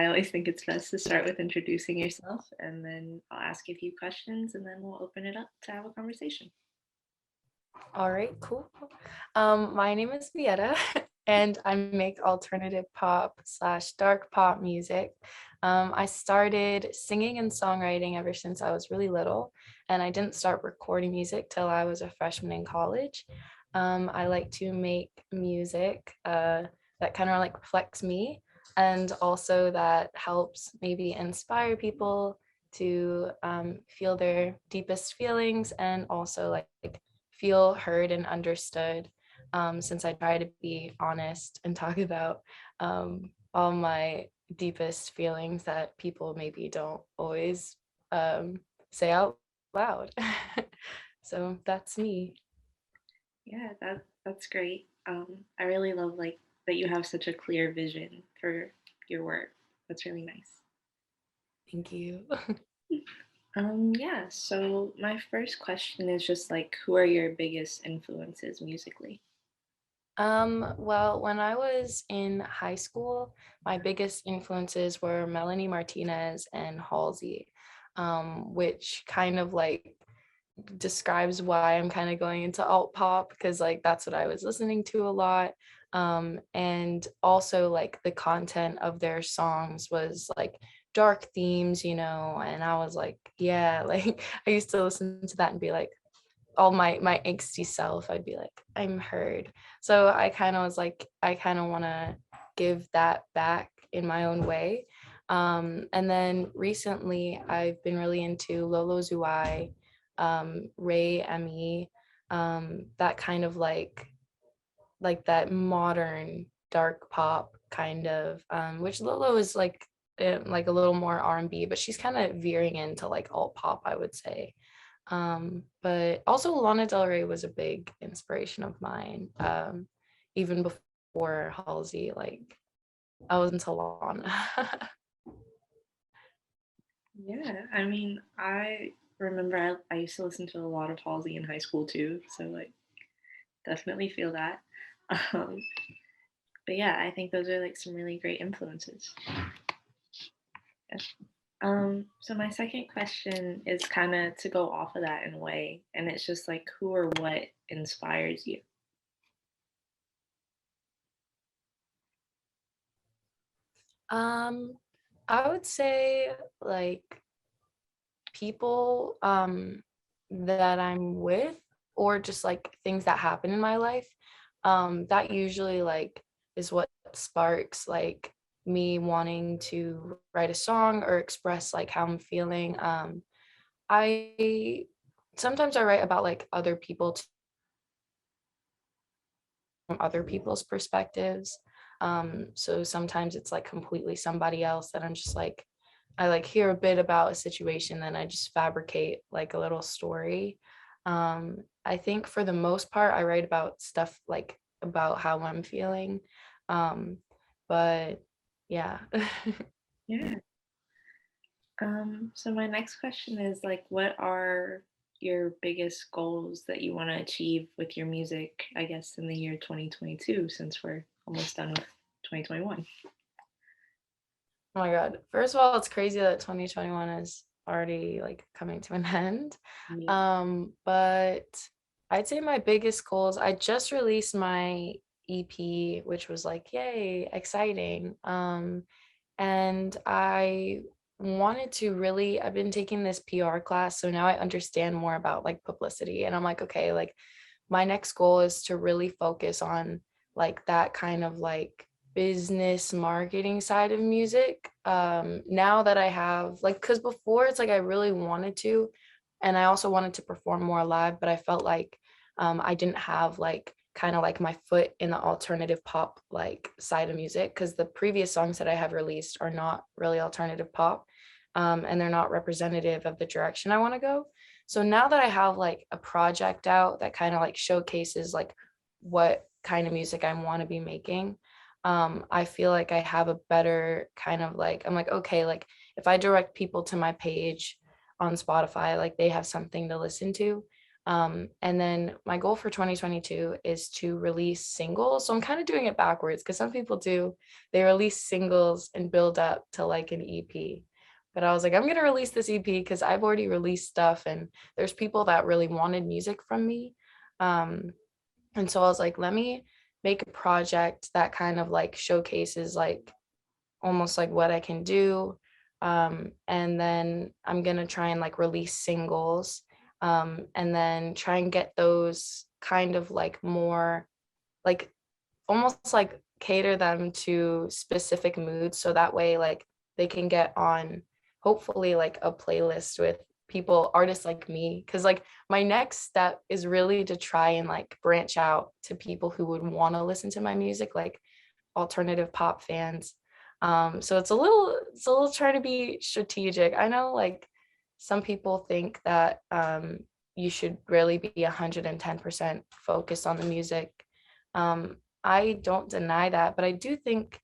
I always think it's best to start with introducing yourself, and then I'll ask you a few questions, and then we'll open it up to have a conversation. All right, cool. My name is Vietta, and I make alternative pop slash dark pop music. I started singing and songwriting ever since I was really little, and I didn't start recording music till I was a freshman in college. I like to make music that kind of like reflects me, and also that helps maybe inspire people to feel their deepest feelings and also like feel heard and understood, since I try to be honest and talk about all my deepest feelings that people maybe don't always um, say out loud. So that's me. Yeah, that's great. I really love like that you have such a clear vision for your work. That's really nice. Thank you. Yeah, so my first question is just like, who are your biggest influences musically? Well, when I was in high school, my biggest influences were Melanie Martinez and Halsey, which kind of like describes why I'm kind of going into alt pop because like that's what I was listening to a lot. And also like the content of their songs was like dark themes, and I was like, yeah, like I used to listen to that and be like, all my angsty self, I'd be like, I'm heard. So I kind of was like, I kind of want to give that back in my own way. And then recently I've been really into Lolo Zuai, Ray Me, that kind of like that modern dark pop kind of, which Lolo is like a little more R&B, but she's kind of veering into like alt pop, I would say. But also Lana Del Rey was a big inspiration of mine. Even before Halsey, like I was into Lana. Yeah, I mean, I remember I used to listen to a lot of Halsey in high school too, so like definitely feel that. Um, but yeah, I think those are like some really great influences. Yeah. So my second question is kind of to go off of that in a way, and it's just like who or what inspires you? um, I would say like people that I'm with or just like things that happen in my life. That usually like is what sparks like me wanting to write a song or express like how I'm feeling. I sometimes I write about like other people from other people's perspectives. So sometimes it's like completely somebody else that I'm just like, I like hear a bit about a situation, then I just fabricate like a little story. I think for the most part, I write about stuff like about how I'm feeling. Um, but yeah. Yeah. So my next question is like, what are your biggest goals that you want to achieve with your music, I guess, in the year 2022, since we're almost done with 2021? Oh my God. First of all, it's crazy that 2021 is already like coming to an end. Yeah. But I'd say my biggest goals, I just released my EP, which was like, yay, exciting. And I wanted to really, I've been taking this PR class, so now I understand more about like publicity. And I'm like, okay, like my next goal is to really focus on like that kind of like business marketing side of music, now that I have like, because before it's like I really wanted to, and I also wanted to perform more live, but I felt like I didn't have like kind of like my foot in the alternative pop like side of music, because the previous songs that I have released are not really alternative pop, and they're not representative of the direction I want to go. So now that I have like a project out that kind of like showcases like what kind of music I want to be making, I feel like I have a better kind of like, I'm like, okay, like if I direct people to my page on Spotify, like they have something to listen to. And then my goal for 2022 is to release singles. So I'm kind of doing it backwards because some people do, they release singles and build up to like an EP. But I was like, I'm going to release this EP because I've already released stuff and there's people that really wanted music from me. Um, and so I was like, let me make a project that kind of like showcases like almost like what I can do. And then I'm gonna try and like release singles, and then try and get those kind of like more like almost like cater them to specific moods so that way like they can get on hopefully like a playlist with people artists like me because like my next step is really to try and like branch out to people who would want to listen to my music like alternative pop fans. So it's a little trying to be strategic. I know like some people think that you should really be 110% focused on the music. I don't deny that, but I do think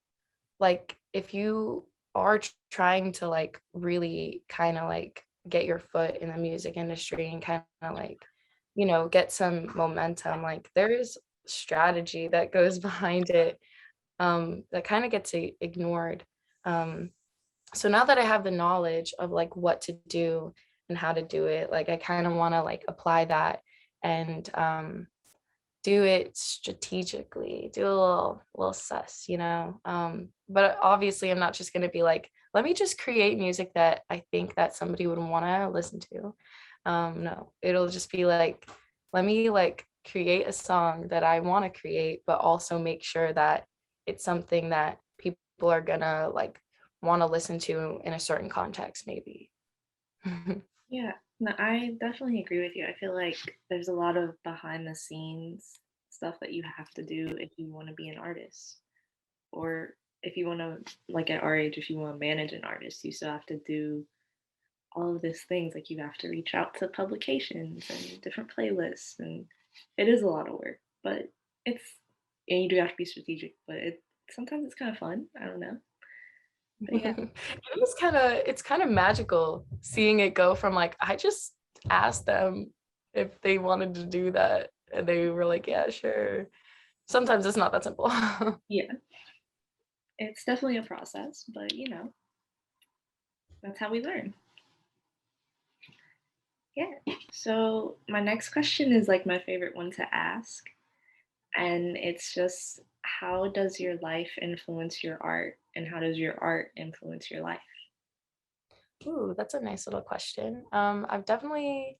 like if you are trying to like really kind of like get your foot in the music industry and kind of like get some momentum, like there is strategy that goes behind it that kind of gets ignored. Um, so now that I have the knowledge of like what to do and how to do it, like I kind of want to like apply that and do it strategically, do a little sus, But obviously I'm not just gonna be like, let me just create music that I think that somebody would want to listen to. No, it'll just be like, let me like create a song that I want to create, but also make sure that it's something that people are gonna like want to listen to in a certain context, maybe. Yeah, no, I definitely agree with you. I feel like there's a lot of behind the scenes stuff that you have to do if you want to be an artist, or if you want to, like at our age, if you want to manage an artist, you still have to do all of these things. Like you have to reach out to publications and different playlists, and it is a lot of work, but it's, and you do have to be strategic, but it sometimes it's kind of fun. I don't know, but yeah, It's kind of magical seeing it go from like I just asked them if they wanted to do that and they were like, yeah, sure. Sometimes it's not that simple. yeah, it's definitely a process, but that's how we learn. Yeah. So my next question is like my favorite one to ask. And it's just, how does your life influence your art? And how does your art influence your life? Ooh, that's a nice little question. I've definitely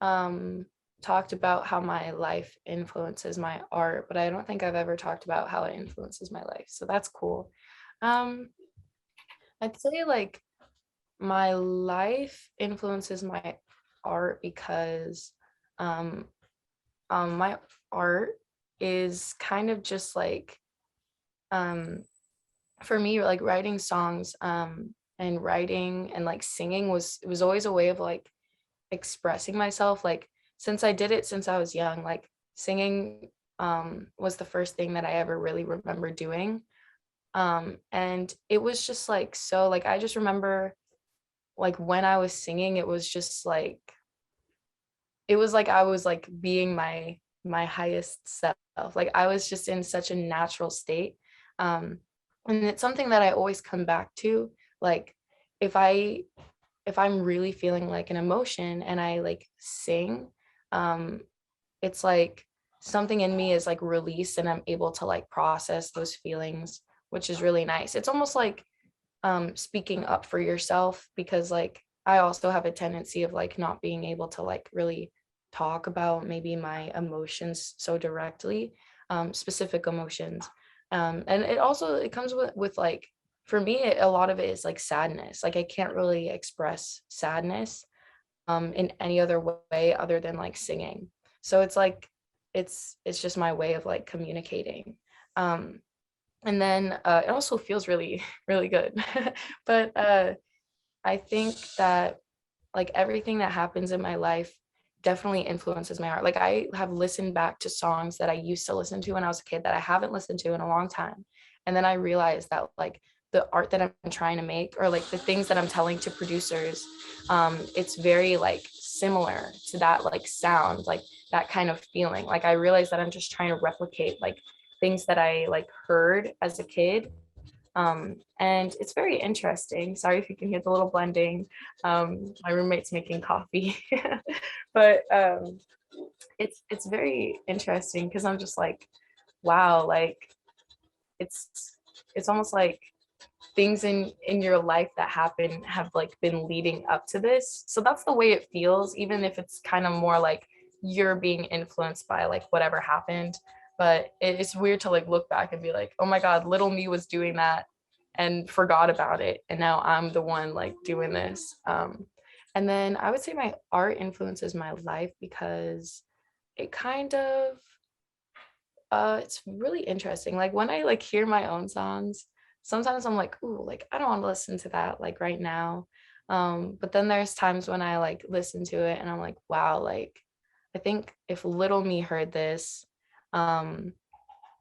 um talked about how my life influences my art, but I don't think I've ever talked about how it influences my life. So that's cool. Um, I'd say like my life influences my art because um my art is kind of just like um for me like writing songs and writing and like singing was it was always a way of like expressing myself like since I did it since I was young like singing was the first thing that I ever really remember doing and it was just like so like I just remember like when I was singing it was just like it was like I was like being my highest self. Like I was just in such a natural state. Um, and it's something that I always come back to. Like if I if I'm really feeling like an emotion and I like sing, um, it's like something in me is like released and I'm able to like process those feelings, which is really nice. It's almost like speaking up for yourself because like I also have a tendency of like not being able to like really talk about maybe my emotions so directly, specific emotions. And it also it comes with like for me a lot of it is like sadness. Like I can't really express sadness in any other way other than like singing. So it's like it's just my way of like communicating. Um, and then it also feels really really good but I think that like everything that happens in my life definitely influences my art like I have listened back to songs that I used to listen to when I was a kid that I haven't listened to in a long time and then I realized that like the art that I'm trying to make or like the things that I'm telling to producers it's very like similar to that like sound, like that kind of feeling. Like I realized that I'm just trying to replicate like things that I like heard as a kid. And it's very interesting. Sorry if you can hear the little blending. My roommate's making coffee. But it's very interesting because I'm just like, wow, like it's it's almost like things in your life that happen have like been leading up to this. So that's the way it feels, even if it's kind of more like you're being influenced by like whatever happened. But it's weird to like look back and be like, oh my god, little me was doing that and forgot about it, and now I'm the one like doing this. And then I would say my art influences my life because it kind of it's really interesting. Like when I like hear my own songs, sometimes I'm like, ooh, like I don't want to listen to that like right now. But then there's times when I like listen to it and I'm like, wow, like I think if little me heard this, um,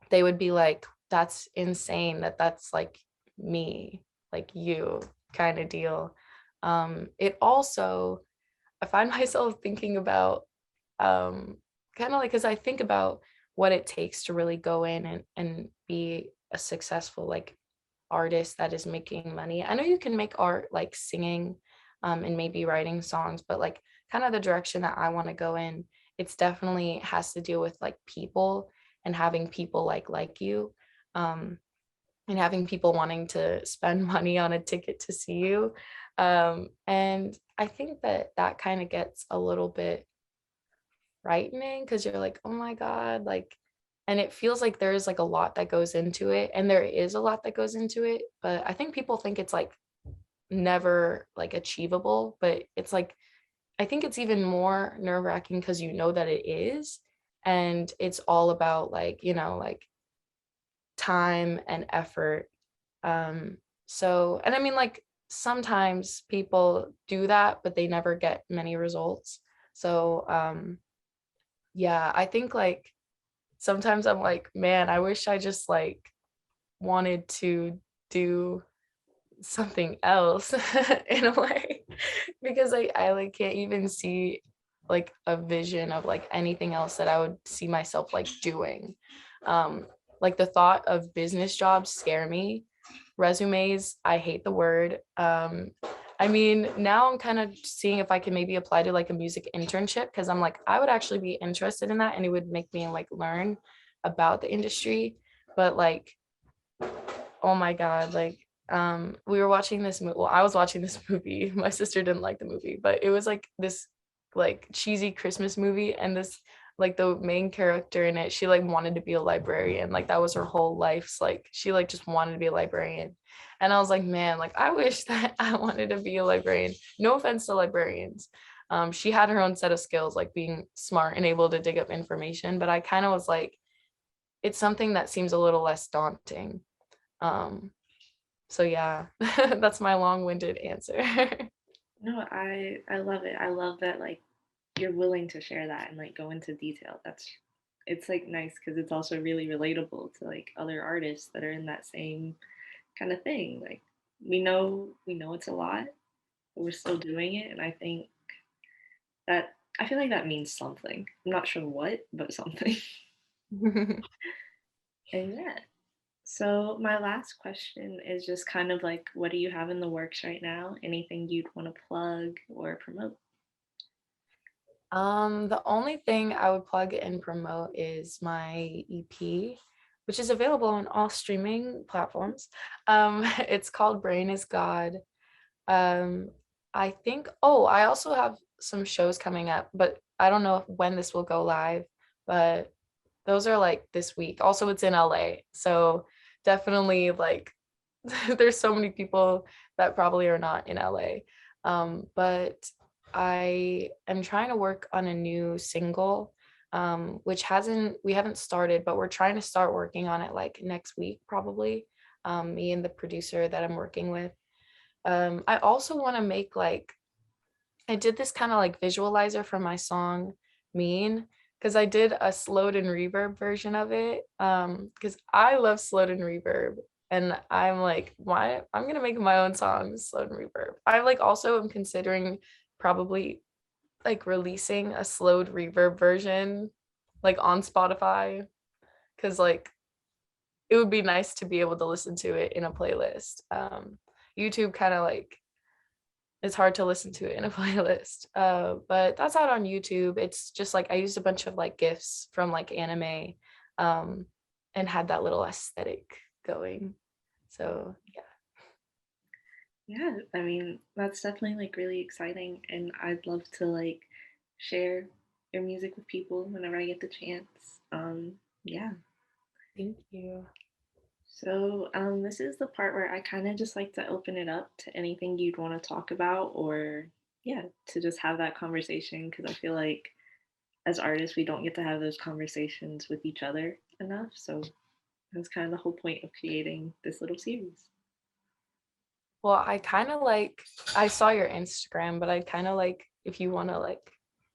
they would be like, that's insane that that's like me, like you kind of deal. It also, I find myself thinking about um kind of like because I think about what it takes to really go in and be a successful like artist that is making money. I know you can make art like singing and maybe writing songs, but like kind of the direction that I want to go in, it's definitely has to deal with like people and having people like you. Um, and having people wanting to spend money on a ticket to see you. And I think that that kind of gets a little bit frightening because you're like, oh my God, like, and it feels like there's like a lot that goes into it. And there is a lot that goes into it. But I think people think it's like never like achievable. But it's like, I think it's even more nerve wracking because you know that it is. And it's all about like, you know, like time and effort. So, and I mean, like, sometimes people do that, but they never get many results. So, yeah, I think like sometimes I'm like, man, I wish I just like wanted to do something else in a way because I like can't even see like a vision of like anything else that I would see myself like doing. Um, like the thought of business jobs scare me. Resumes, I hate the word. I mean, now I'm kind of seeing if I can maybe apply to like a music internship because I'm like, I would actually be interested in that and it would make me like learn about the industry. But like, oh my God, like we were watching this movie. Well, I was watching this movie. My sister didn't like the movie, but it was like this like cheesy Christmas movie and this like the main character in it, she like wanted to be a librarian. Like that was her whole life's like she like just wanted to be a librarian. And I was like, man, like I wish that I wanted to be a librarian. No offense to librarians. She had her own set of skills, like being smart and able to dig up information, but I kind of was like, it's something that seems a little less daunting. Um, so yeah, that's my long-winded answer. No, I love it. I love that like you're willing to share that and like go into detail. That's it's like nice because it's also really relatable to like other artists that are in that same kind of thing. Like we know it's a lot, but we're still doing it, and I think that I feel like that means something. I'm not sure what, but something. And yeah. So my last question is just kind of like, what do you have in the works right now? Anything you'd want to plug or promote? The only thing I would plug and promote is my EP, which is available on all streaming platforms. It's called Brain is God. Um, I think, oh, I also have some shows coming up, but I don't know when this will go live, but those are like this week. Also, it's in LA. So definitely like there's so many people that probably are not in LA. But I am trying to work on a new single, which we haven't started, but we're trying to start working on it like next week, probably. Me and the producer that I'm working with. I also want to make like I did this kind of like visualizer for my song Mean because I did a slowed and reverb version of it. Because I love slowed and reverb. And I'm like, why I'm gonna make my own song slowed and reverb. I like also am considering probably like releasing a slowed reverb version like on Spotify, because like it would be nice to be able to listen to it in a playlist. YouTube kind of like it's hard to listen to it in a playlist. But that's out on YouTube. It's just like I used a bunch of like GIFs from like anime, um, and had that little aesthetic going. So yeah. Yeah, I mean, that's definitely like really exciting, and I'd love to like share your music with people whenever I get the chance. Yeah. Thank you. So, this is the part where I kind of just like to open it up to anything you'd want to talk about, or yeah, to just have that conversation because I feel like as artists, we don't get to have those conversations with each other enough. So, that's kind of the whole point of creating this little series. Well, I kind of like I saw your Instagram, but I kind of like if you want to like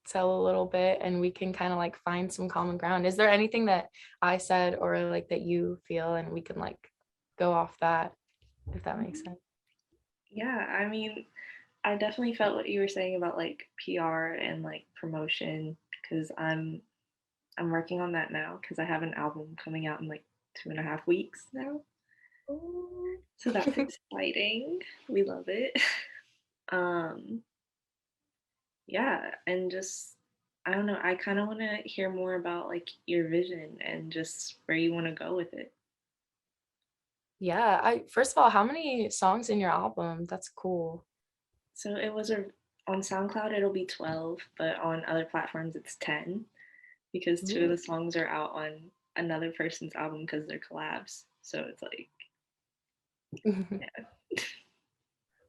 tell a little bit and we can kind of like find some common ground. Is there anything that I said or like that you feel and we can like go off that if that makes sense? Yeah, I mean, I definitely felt what you were saying about like PR and like promotion because I'm working on that now because I have an album coming out in like 2.5 weeks now. Ooh. So that's exciting. We love it. Um, yeah, and just I don't know, I kind of want to hear more about like your vision and just where you want to go with it. Yeah, I first of all, how many songs in your album? That's cool. So it was a on SoundCloud it'll be 12, but on other platforms it's 10 because two of Ooh. the songs are out on another person's album because they're collabs. So it's like, yeah,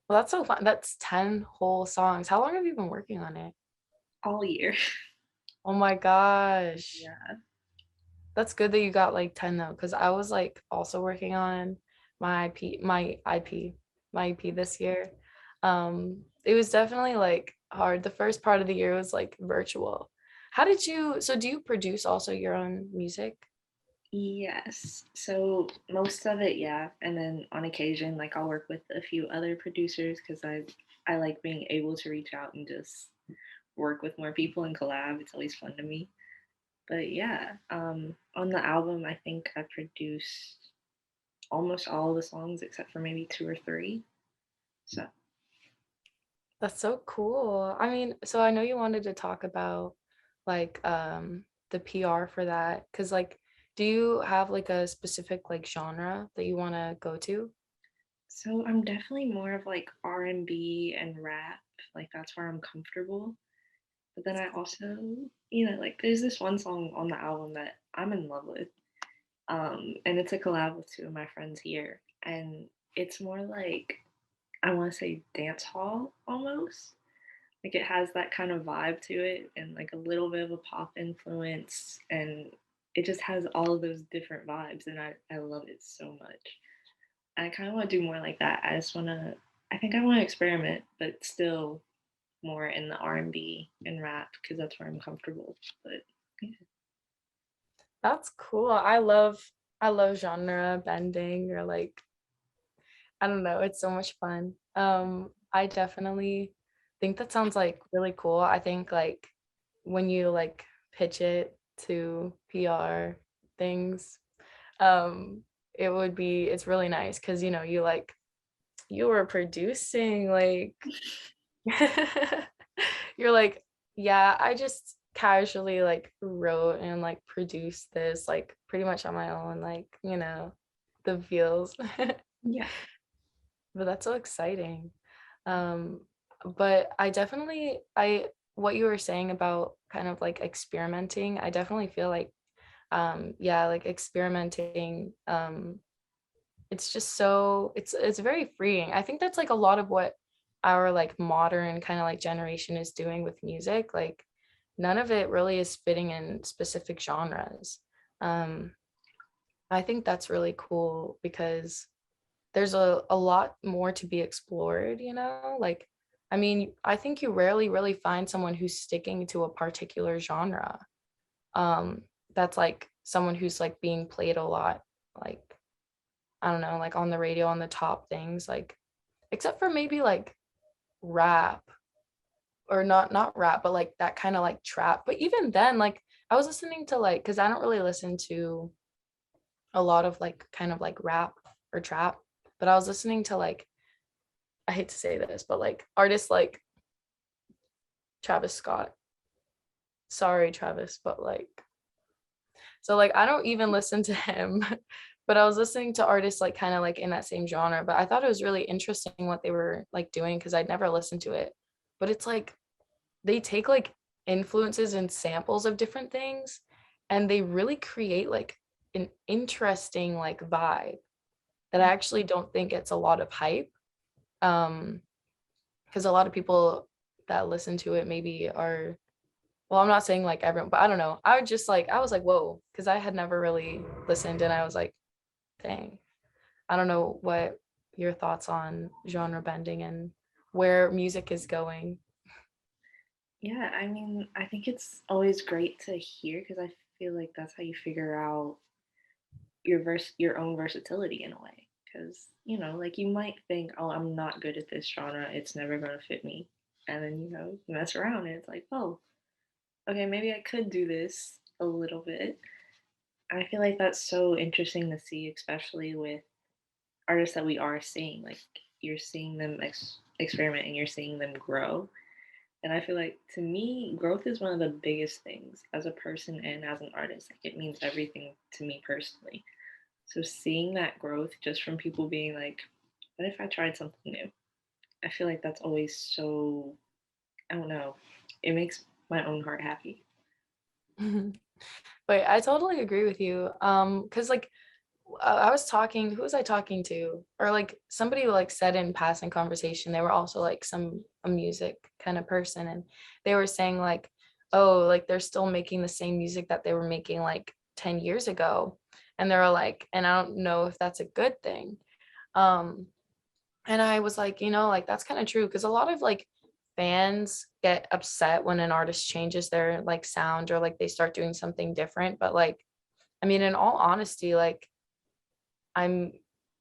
Well, that's so fun. That's 10 whole songs. How long have you been working on it? all year. Oh my gosh. Yeah. That's good that you got like 10 though, because I was like also working on my EP this year. It was definitely like hard. The first part of the year was like virtual. So do you produce also your own music? Yes. So most of it, yeah. And then on occasion, like I'll work with a few other producers because I like being able to reach out and just work with more people and collab. It's always fun to me. But yeah, on the album, I think I produced almost all of the songs except for maybe two or three. So That's so cool. I mean, so I know you wanted to talk about like the PR for that, because like do you have like a specific like genre that you want to go to? so I'm definitely more of like R&B and rap. Like that's where I'm comfortable. But then I also, like there's this one song on the album that I'm in love with. And it's a collab with two of my friends here. And it's more like I want to say dance hall almost. Like it has that kind of vibe to it and like a little bit of a pop influence and it just has all of those different vibes and I love it so much. I kind of want to do more like that. I think I want to experiment, but still more in the R&B and rap because that's where I'm comfortable. But yeah. That's cool. I love genre bending or like I don't know, it's so much fun. I definitely think that sounds like really cool. I think like when you like pitch it to PR things, um it's really nice because you know you were producing like you're like, yeah, I just casually like wrote and like produced this like pretty much on my own, like, the feels. Yeah. But that's so exciting. Um, but I what you were saying about kind of like experimenting, I definitely feel like yeah, like experimenting it's just so it's very freeing. I think that's like a lot of what our like modern kind of like generation is doing with music. Like none of it really is fitting in specific genres. Um, I think that's really cool because there's a lot more to be explored, Like, I mean, I think you rarely really find someone who's sticking to a particular genre. Um, that's like someone who's like being played a lot, like I don't know, like on the radio on the top things, like except for maybe like rap or not rap, but like that kind of like trap. But even then, like I was listening to like, because I don't really listen to a lot of like kind of like rap or trap, but I was listening to like, I hate to say this, but like artists like Travis Scott. Sorry, Travis, but like, so like I don't even listen to him, but I was listening to artists like kind of like in that same genre. But I thought it was really interesting what they were like doing because I'd never listened to it. But it's like they take like influences and samples of different things and they really create like an interesting like vibe that I actually don't think it's a lot of hype. Because a lot of people that listen to it maybe are, well, I'm not saying like everyone, but I don't know. I would just like I was like, whoa, because I had never really listened and I was like, dang. I don't know what your thoughts on genre bending and where music is going. Yeah, I mean, I think it's always great to hear because I feel like that's how you figure out your own versatility in a way. Because like you might think, oh, I'm not good at this genre; it's never gonna fit me, and then you mess around and it's like, oh, okay, maybe I could do this a little bit. I feel like that's so interesting to see, especially with artists that we are seeing. Like you're seeing them experiment and you're seeing them grow. And I feel like to me, growth is one of the biggest things as a person and as an artist. Like it means everything to me personally. So seeing that growth just from people being like, what if I tried something new? I feel like that's always so, I don't know, it makes my own heart happy. But I totally agree with you. Because like I was talking, who was I talking to? Or like somebody like said in passing conversation, they were also like a music kind of person, and they were saying like, oh, like they're still making the same music that they were making like 10 years ago. And they were like, and I don't know if that's a good thing. Um, and I was like, like that's kind of true because a lot of like fans get upset when an artist changes their like sound or like they start doing something different. But like, I mean, in all honesty, like I'm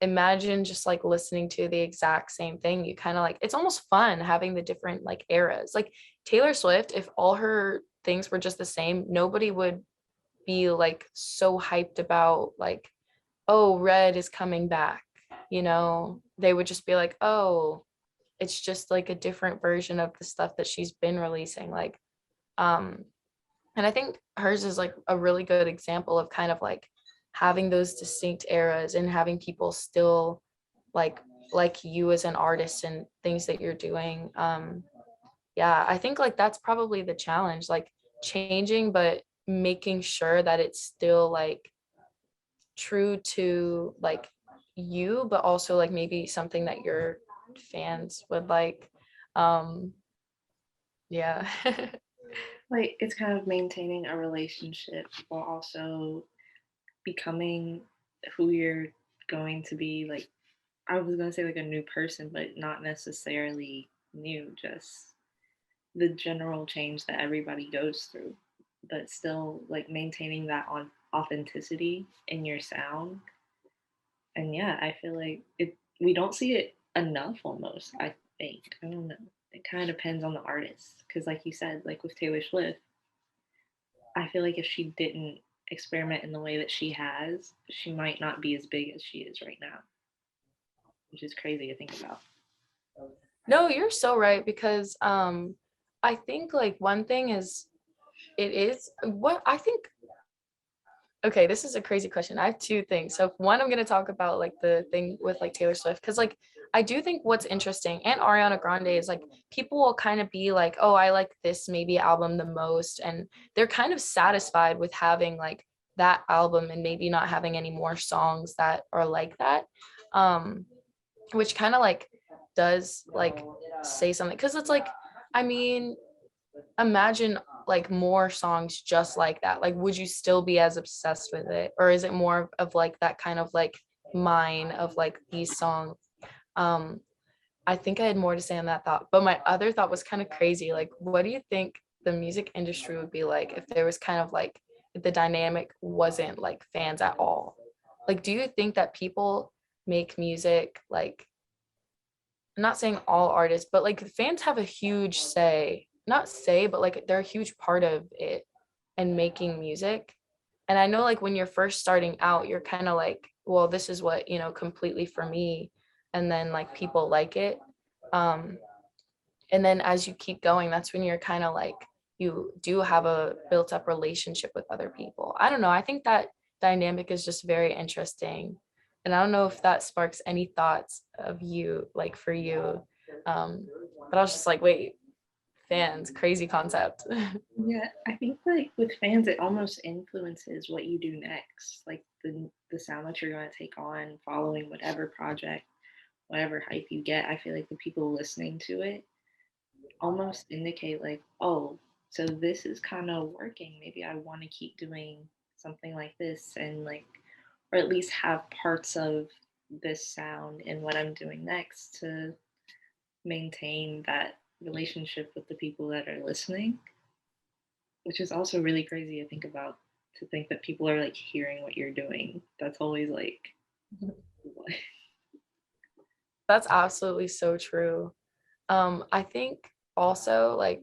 imagine just like listening to the exact same thing. You kind of like it's almost fun having the different like eras. Like Taylor Swift, if all her things were just the same, nobody would be like so hyped about like, oh, Red is coming back. They would just be like, oh, it's just like a different version of the stuff that she's been releasing. Like, um, and I think hers is like a really good example of kind of like having those distinct eras and having people still like like you as an artist and things that you're doing. Yeah, I think like that's probably the challenge, like changing but making sure that it's still like true to like you, but also like maybe something that your fans would like. Um, yeah. Like it's kind of maintaining a relationship while also becoming who you're going to be. Like I was gonna say like a new person, but not necessarily new, just the general change that everybody goes through, but still like maintaining that on authenticity in your sound. And yeah, I feel like it we don't see it enough almost, I think. I don't know. It kind of depends on the artist. Cause like you said, like with Taylor Swift, I feel like if she didn't experiment in the way that she has, she might not be as big as she is right now, which is crazy to think about. No, you're so right because I think like one thing is it is what I think. Okay, this is a crazy question. I have two things. So one, I'm gonna talk about like the thing with like Taylor Swift because like I do think what's interesting and Ariana Grande is like people will kind of be like, oh, I like this maybe album the most, and they're kind of satisfied with having like that album and maybe not having any more songs that are like that. Um, which kind of like does like say something because it's like, I mean, imagine like more songs just like that. Like, would you still be as obsessed with it, or is it more of like that kind of like mine of like these songs? Um, I think I had more to say on that thought, but my other thought was kind of crazy. Like, what do you think the music industry would be like if there was kind of like if the dynamic wasn't like fans at all? Like, do you think that people make music like I'm not saying all artists, but like fans have a huge say. not say, but like they're a huge part of it and making music. And I know like when you're first starting out, you're kind of like, well, this is what, completely for me. And then like people like it. Um, and then as you keep going, that's when you're kind of like, you do have a built up relationship with other people. I don't know. I think that dynamic is just very interesting. And I don't know if that sparks any thoughts of you, like for you. Um, but I was just like, wait, fans, crazy concept. Yeah, I think like with fans, it almost influences what you do next. Like the sound that you're gonna take on, following whatever project, whatever hype you get. I feel like the people listening to it almost indicate like, oh, so this is kind of working. Maybe I want to keep doing something like this, and like, or at least have parts of this sound in what I'm doing next to maintain that relationship with the people that are listening, which is also really crazy to think about. To think that people are like hearing what you're doing. That's always like, what? That's absolutely so true. I think also like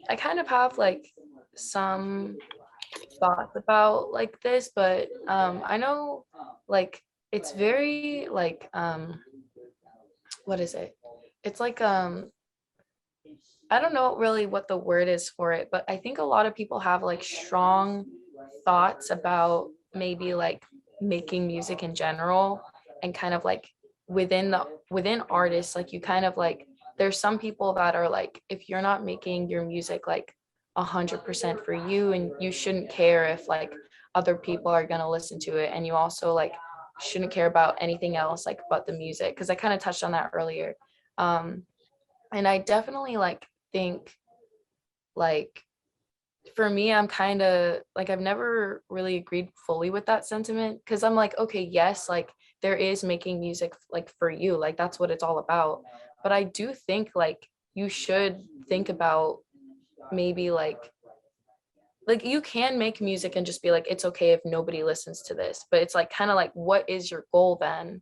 I kind of have like some thoughts about like this, but I know like it's very like what is it? It's like I don't know really what the word is for it, but I think a lot of people have like strong thoughts about maybe like making music in general, and kind of like within artists, like you kind of like there's some people that are like, if you're not making your music like 100% for you, and you shouldn't care if like other people are going to listen to it, and you also like shouldn't care about anything else like but the music, because I kind of touched on that earlier. um and I definitely like think like for me, I'm kind of like I've never really agreed fully with that sentiment, because I'm like, okay, yes, like there is making music like for you, like that's what it's all about. But I do think like you should think about maybe like you can make music and just be like, it's okay if nobody listens to this, but it's like kind of like, what is your goal then,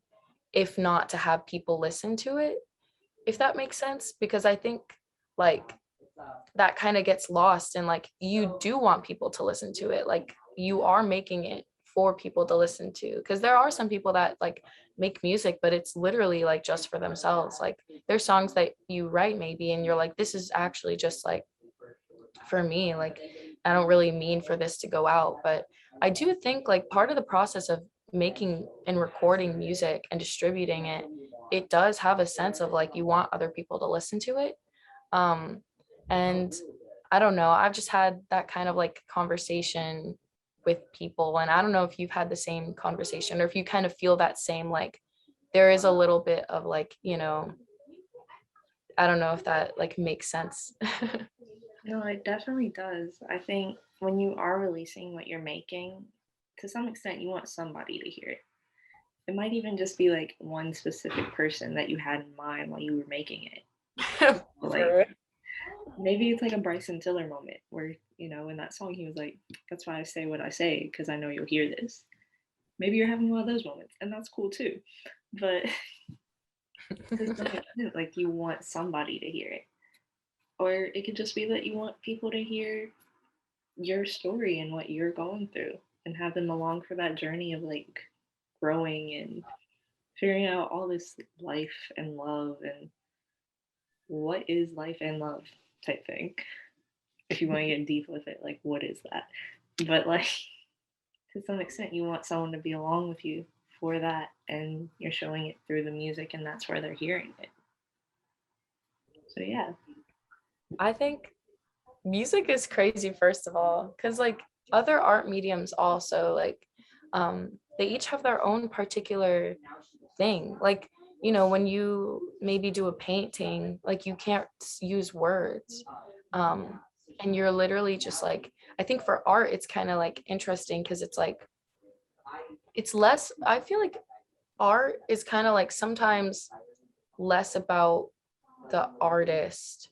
if not to have people listen to it, if that makes sense? Because I think like that kind of gets lost, and like you do want people to listen to it, like you are making it for people to listen to, because there are some people that like make music but it's literally like just for themselves. Like there's songs that you write maybe and you're like, this is actually just like for me, like I don't really mean for this to go out. But I do think like part of the process of making and recording music and distributing it, it does have a sense of like you want other people to listen to it. um and I don't know, I've just had that kind of like conversation with people, and I don't know if you've had the same conversation, or if you kind of feel that same like there is a little bit of like, I don't know if that like makes sense. No, it definitely does. I think when you are releasing what you're making, to some extent, you want somebody to hear it. It might even just be like one specific person that you had in mind while you were making it. Like For maybe it's like a Bryson Tiller moment where, in that song he was like, that's why I say what I say, because I know you'll hear this. Maybe you're having one of those moments, and that's cool too. But to some extent, like you want somebody to hear it. Or it could just be that you want people to hear your story and what you're going through, and have them along for that journey of like growing and figuring out all this life and love and what is life and love type thing. If you want to get deep with it, like what is that? But like to some extent, you want someone to be along with you for that, and you're showing it through the music, and that's where they're hearing it. So yeah. I think music is crazy, first of all, because like other art mediums also like they each have their own particular thing. Like, when you maybe do a painting, like you can't use words. um and you're literally just like, I think for art it's kind of like interesting, because it's like it's less, I feel like art is kind of like sometimes less about the artist,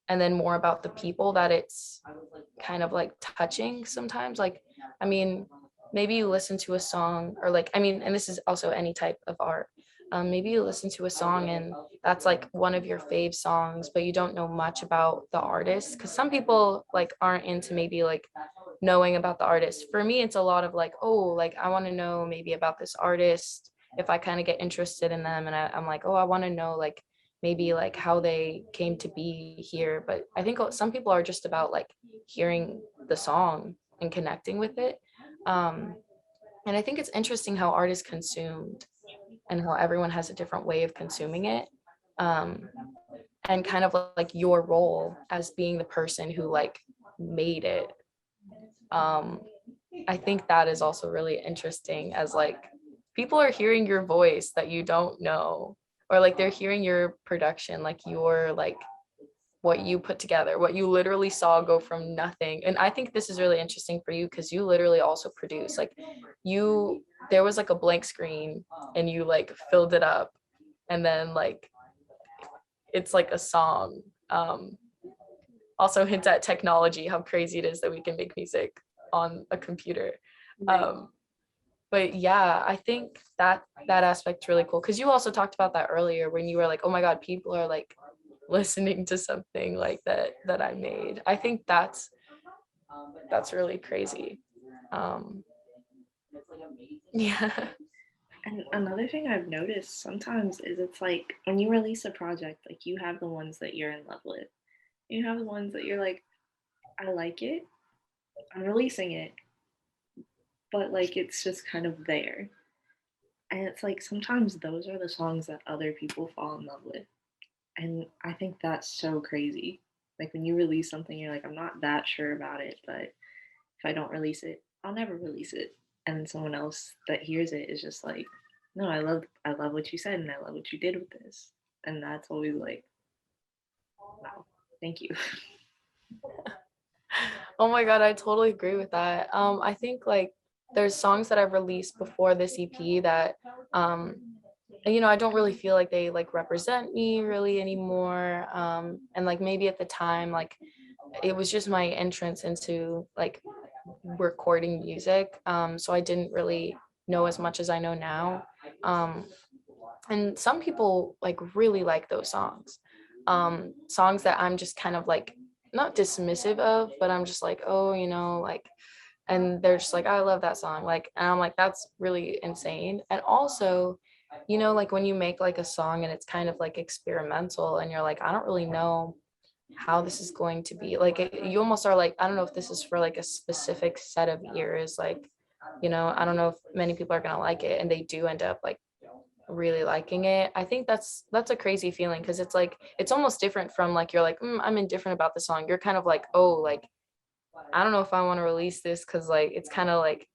and then more about the people that it's kind of like touching sometimes. Like, I mean, maybe you listen to a song, or like, I mean, and this is also any type of art, Maybe you listen to a song and that's like one of your fave songs, but you don't know much about the artist. Because some people like aren't into maybe like knowing about the artist. For me, it's a lot of like, oh, like I want to know maybe about this artist. If I kind of get interested in them and I'm like, oh, I want to know like maybe like how they came to be here. But I think some people are just about like hearing the song and connecting with it. Um, and I think it's interesting how art is consumed and how everyone has a different way of consuming it. Um, and kind of like your role as being the person who like made it. Um, I think that is also really interesting as like people are hearing your voice that you don't know, or like they're hearing your production, like your like what you put together, what you literally saw go from nothing. And I think this is really interesting for you because you literally also produce like you there was like a blank screen and you like filled it up and then like it's like a song. Also hints at technology, how crazy it is that we can make music on a computer. Right. Um, but yeah, I think that aspect's really cool because you also talked about that earlier when you were like, oh my god, people are like listening to something like that I made. I think that's really crazy. um yeah. And another thing I've noticed sometimes is it's like when you release a project, like you have the ones that you're in love with. You have the ones that you're like, I like it, I'm releasing it, but like it's just kind of there. And it's like sometimes those are the songs that other people fall in love with. And I think that's so crazy. Like when you release something, you're like, I'm not that sure about it, but if I don't release it, I'll never release it. And then someone else that hears it is just like, no, I love what you said and I love what you did with this. And that's always like, wow, thank you. Oh my god, I totally agree with that. I think like there's songs that I've released before this EP that um I don't really feel like they like represent me really anymore. And like maybe at the time like it was just my entrance into like recording music. So I didn't really know as much as I know now. Um, and some people like really like those songs. Songs that I'm just kind of like not dismissive of, but I'm just like, oh, like, and they're just like, I love that song. Like, and I'm like, that's really insane. And also, like when you make like a song and it's kind of like experimental and you're like, I don't really know how this is going to be like you almost are like, I don't know if this is for like a specific set of ears, like I don't know if many people are going to like it and they do end up like really liking it. I think that's a crazy feeling because it's like it's almost different from like you're like I'm indifferent about the song. You're kind of like, oh, like I don't know if I want to release this because like it's kind of like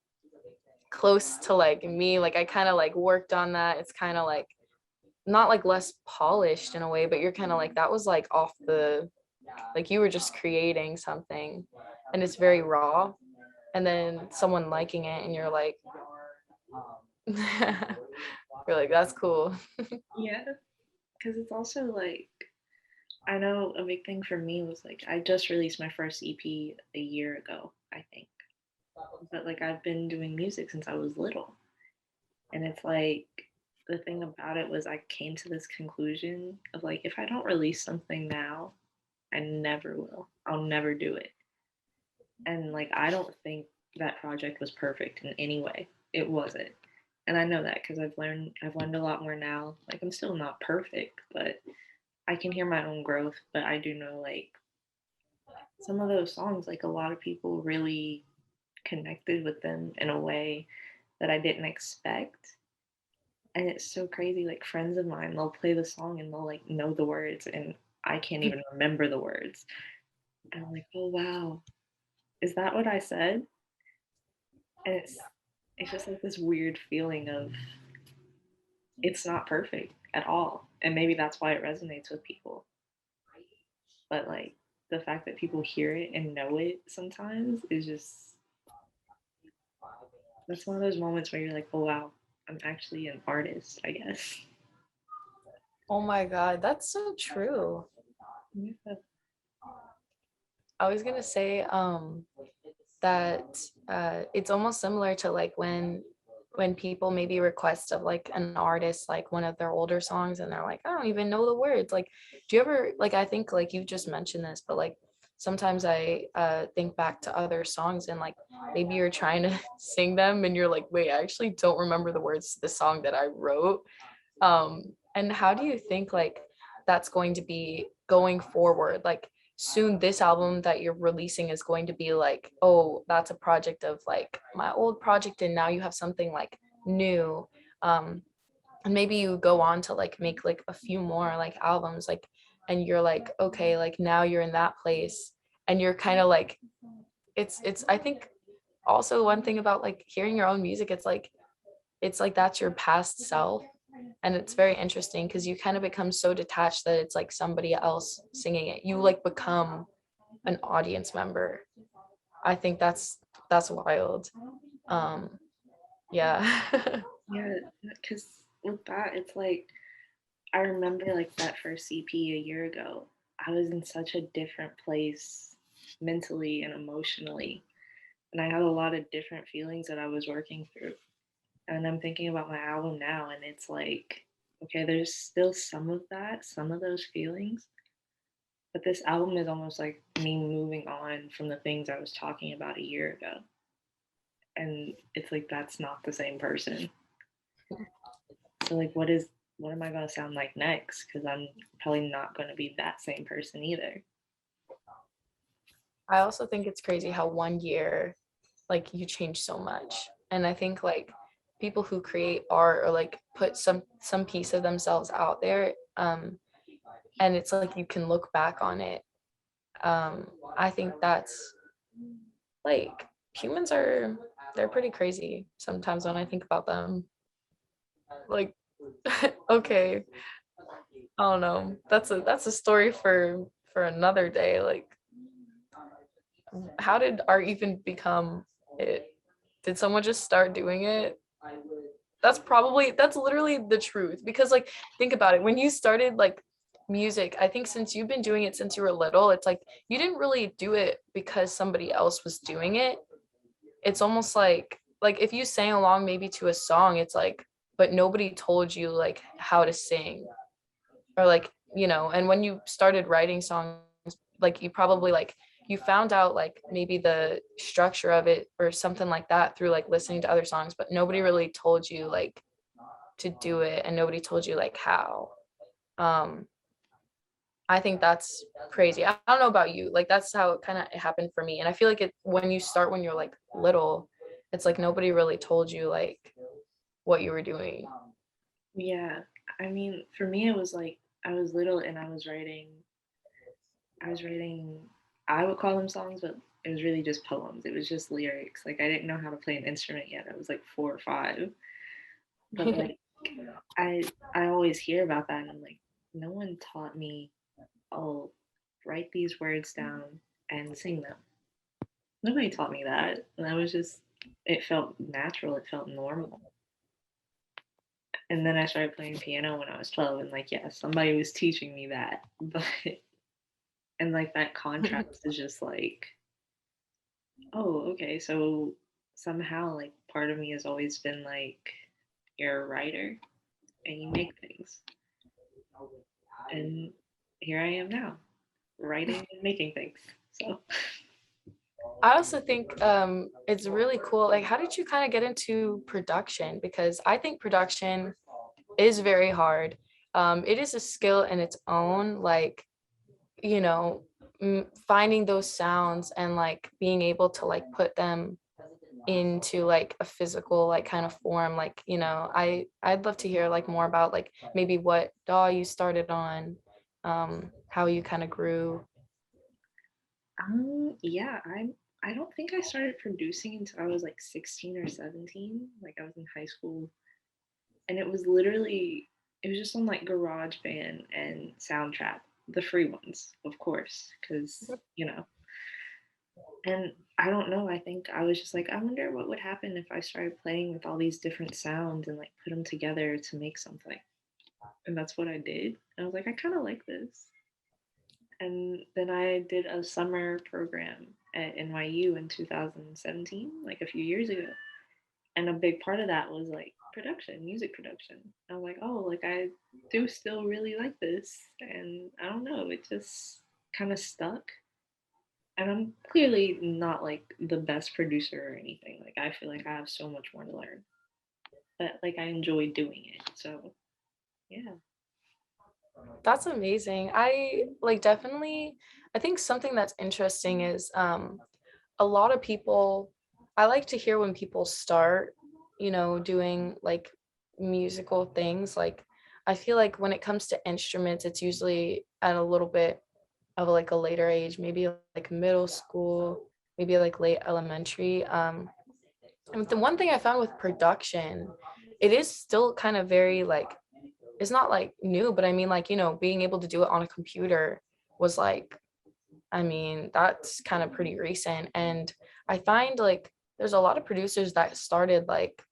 close to like me, like I kind of like worked on that. It's kind of like not like less polished in a way, but you're kind of like that was like off the like you were just creating something and it's very raw, and then someone liking it and you're like you're like that's cool. Yeah, because it's also like, I know a big thing for me was like, I just released my first EP a year ago, I think. But like, I've been doing music since I was little. And it's like, the thing about it was I came to this conclusion of like, if I don't release something now, I never will. I'll never do it. And like, I don't think that project was perfect in any way. It wasn't. And I know that because I've learned a lot more now. Like, I'm still not perfect, but I can hear my own growth. But I do know like some of those songs, like a lot of people really connected with them in a way that I didn't expect. And it's so crazy. Like friends of mine, they'll play the song and they'll like know the words, and I can't even remember the words. And I'm like, oh wow, is that what I said? And it's just like this weird feeling of it's not perfect at all. And maybe that's why it resonates with people. But like the fact that people hear it and know it sometimes is just, that's one of those moments where you're like, oh wow, I'm actually an artist, I guess. Oh my god, that's so true. Yeah. I was gonna say that it's almost similar to like when when people maybe request of like an artist like one of their older songs and they're like, I don't even know the words. Like, do you ever like, I think like you just mentioned this, but like sometimes I think back to other songs and like maybe you're trying to sing them and you're like, wait, I actually don't remember the words to the song that I wrote. And how do you think like that's going to be going forward? Like soon this album that you're releasing is going to be like, oh, that's a project of like my old project and now you have something like new. Um, and maybe you go on to like make like a few more like albums like and you're like, okay, like now you're in that place and you're kind of like it's I think also one thing about like hearing your own music, it's like that's your past self and it's very interesting because you kind of become so detached that it's like somebody else singing it, you like become an audience member. I think that's wild. um yeah. Yeah, because with that, it's like I remember like that first EP a year ago. I was in such a different place mentally and emotionally, and I had a lot of different feelings that I was working through. And I'm thinking about my album now, and it's like, okay, there's still some of that, some of those feelings, but this album is almost like me moving on from the things I was talking about a year ago. And it's like that's not the same person. So like what am I gonna sound like next? Because I'm probably not gonna be that same person either. I also think it's crazy how 1 year like you change so much. And I think like people who create art or like put some piece of themselves out there, and it's like you can look back on it. I think that's like humans are, they're pretty crazy sometimes when I think about them. Like okay, I don't know. That's a story for another day. Like how did art even become it? Did someone just start doing it? That's literally the truth because like think about it, when you started like music, I think since you've been doing it since you were little, it's like you didn't really do it because somebody else was doing it. It's almost like if you sang along maybe to a song, it's like but nobody told you like how to sing or like and when you started writing songs, like you probably like you found out like maybe the structure of it or something like that through like listening to other songs, but nobody really told you like to do it and nobody told you like how. um I think that's crazy. I don't know about you, like that's how it kind of happened for me, and I feel like it when you start when you're like little, it's like nobody really told you like what you were doing. Yeah. I mean, for me it was like I was little and I was writing I would call them songs, but it was really just poems. It was just lyrics. Like I didn't know how to play an instrument yet. I was like 4 or 5. But like I always hear about that and I'm like, no one taught me, oh, write these words down and sing them. Nobody taught me that. And that was just it felt natural, it felt normal. And then I started playing piano when I was 12 and like yeah, somebody was teaching me that. But and like that contrast is just like, oh, okay, so somehow like part of me has always been like you're a writer and you make things. And here I am now, writing and making things. So I also think it's really cool. Like, how did you kind of get into production? Because I think production is very hard. It is a skill in its own. Like, you know, finding those sounds and like being able to like put them into like a physical like kind of form. Like, I'd love to hear like more about like maybe what DAW you started on, how you kind of grew. yeah, I don't think I started producing until I was like 16 or 17. Like I was in high school and it was just on like GarageBand and Soundtrap, the free ones, of course, because and I don't know, I think I was just like, I wonder what would happen if I started playing with all these different sounds and like put them together to make something. And that's what I did. I was like, I kind of like this. And then I did a summer program at NYU in 2017, like a few years ago. And a big part of that was like production, music production. I'm like, oh, like I do still really like this, and I don't know, it just kind of stuck. And I'm clearly not like the best producer or anything. Like I feel like I have so much more to learn, but like I enjoy doing it. So yeah. That's amazing. I like definitely I think something that's interesting is a lot of people I like to hear when people start, doing like musical things. Like I feel like when it comes to instruments, it's usually at a little bit of like a later age, maybe like middle school, maybe like late elementary. And the one thing I found with production, it is still kind of very like it's not like new, but I mean like, being able to do it on a computer was like, I mean, that's kind of pretty recent. And I find like there's a lot of producers that started like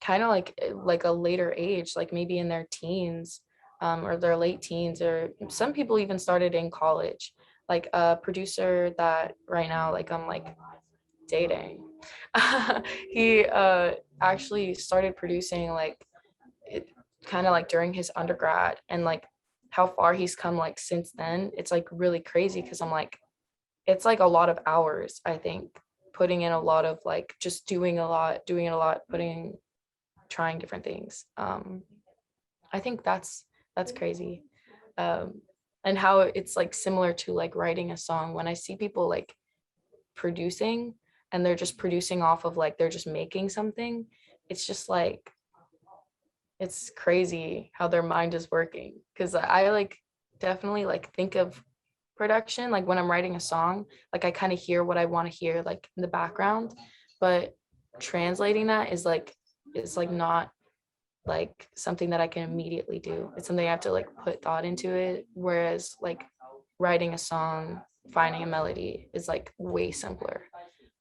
kind of like a later age, like maybe in their teens, or their late teens, or some people even started in college. Like a producer that right now, like I'm like dating, he actually started producing like it kind of like during his undergrad, and like how far he's come like since then, it's like really crazy because I'm like it's like a lot of hours, I think, putting in a lot of like just doing it a lot, trying different things. I think that's crazy. um and how it's like similar to like writing a song. When I see people like producing and they're just producing off of like they're just making something, it's just like it's crazy how their mind is working, because I like definitely like think of production like when I'm writing a song, like I kind of hear what I want to hear like in the background, but translating that is like not like something that I can immediately do. It's something I have to like put thought into it, whereas like writing a song, finding a melody is like way simpler.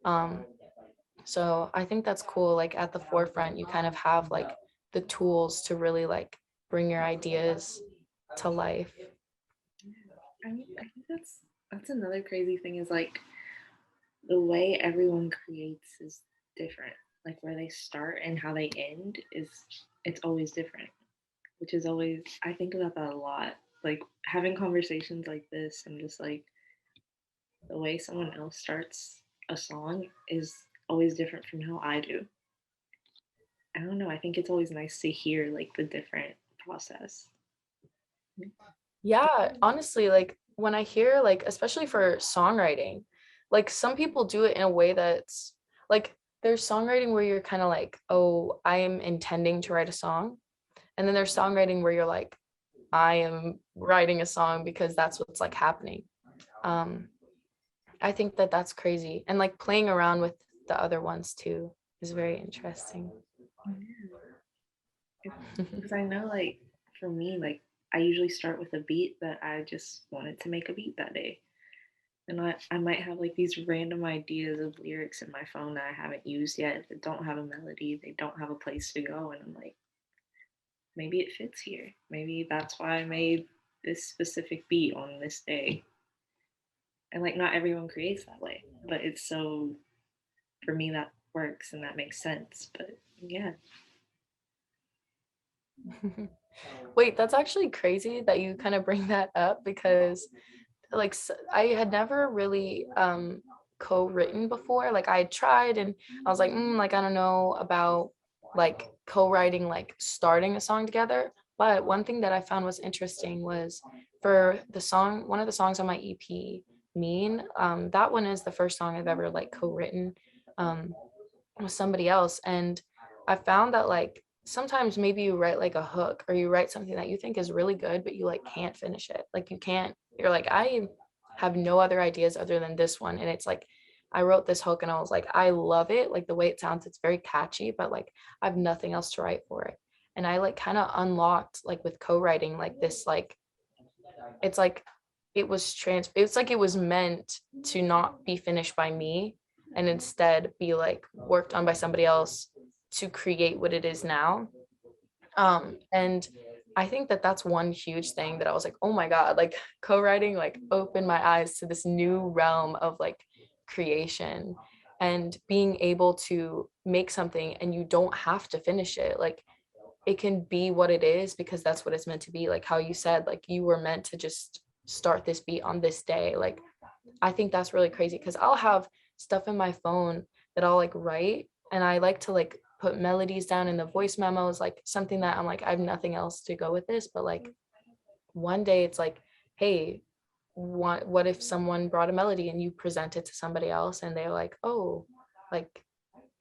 um so I think that's cool. Like at the forefront, you kind of have like the tools to really like bring your ideas to life. I mean, I think that's another crazy thing is like the way everyone creates is different. Like where they start and how they end is it's always different, which is always I think about that a lot. Like having conversations like this and just like the way someone else starts a song is always different from how I do. I don't know. I think it's always nice to hear like the different process. Yeah, honestly, like when I hear like especially for songwriting, like some people do it in a way that's like there's songwriting where you're kind of like, oh, I am intending to write a song. And then there's songwriting where you're like, I am writing a song because that's what's like happening. Um, I think that that's crazy. And like playing around with the other ones too is very interesting. Because I know, like, for me, like, I usually start with a beat that I just wanted to make a beat that day. And I might have like these random ideas of lyrics in my phone that I haven't used yet that don't have a melody, they don't have a place to go. And I'm like, maybe it fits here. Maybe that's why I made this specific beat on this day. And like, not everyone creates that way, but it's so, for me, that works and that makes sense. But yeah. Wait, that's actually crazy that you kind of bring that up, because like I had never really co-written before. Like I had tried and I was like, like I don't know about like co-writing, like starting a song together. But one thing that I found was interesting was for the song, one of the songs on my EP, Mean, that one is the first song I've ever like co-written um with somebody else. And I found that like sometimes maybe you write like a hook or you write something that you think is really good, but you like can't finish it. Like you can't, you're like, I have no other ideas other than this one. And it's like, I wrote this hook and I was like, I love it. Like the way it sounds, it's very catchy, but like I have nothing else to write for it. And I like kind of unlocked like with co-writing, like this, like, it's like it's like it was meant to not be finished by me and instead be like worked on by somebody else to create what it is now. And I think that that's one huge thing that I was like, oh my god, like co-writing like opened my eyes to this new realm of like creation. and being able to make something and you don't have to finish it. Like it can be what it is because that's what it's meant to be. Like how you said, like you were meant to just start this beat on this day. Like I think that's really crazy because I'll have stuff in my phone that I'll like write, and I like to like put melodies down in the voice memos, like something that I'm like, I have nothing else to go with this. But like one day it's like, hey, what if someone brought a melody and you present it to somebody else and they're like, oh, like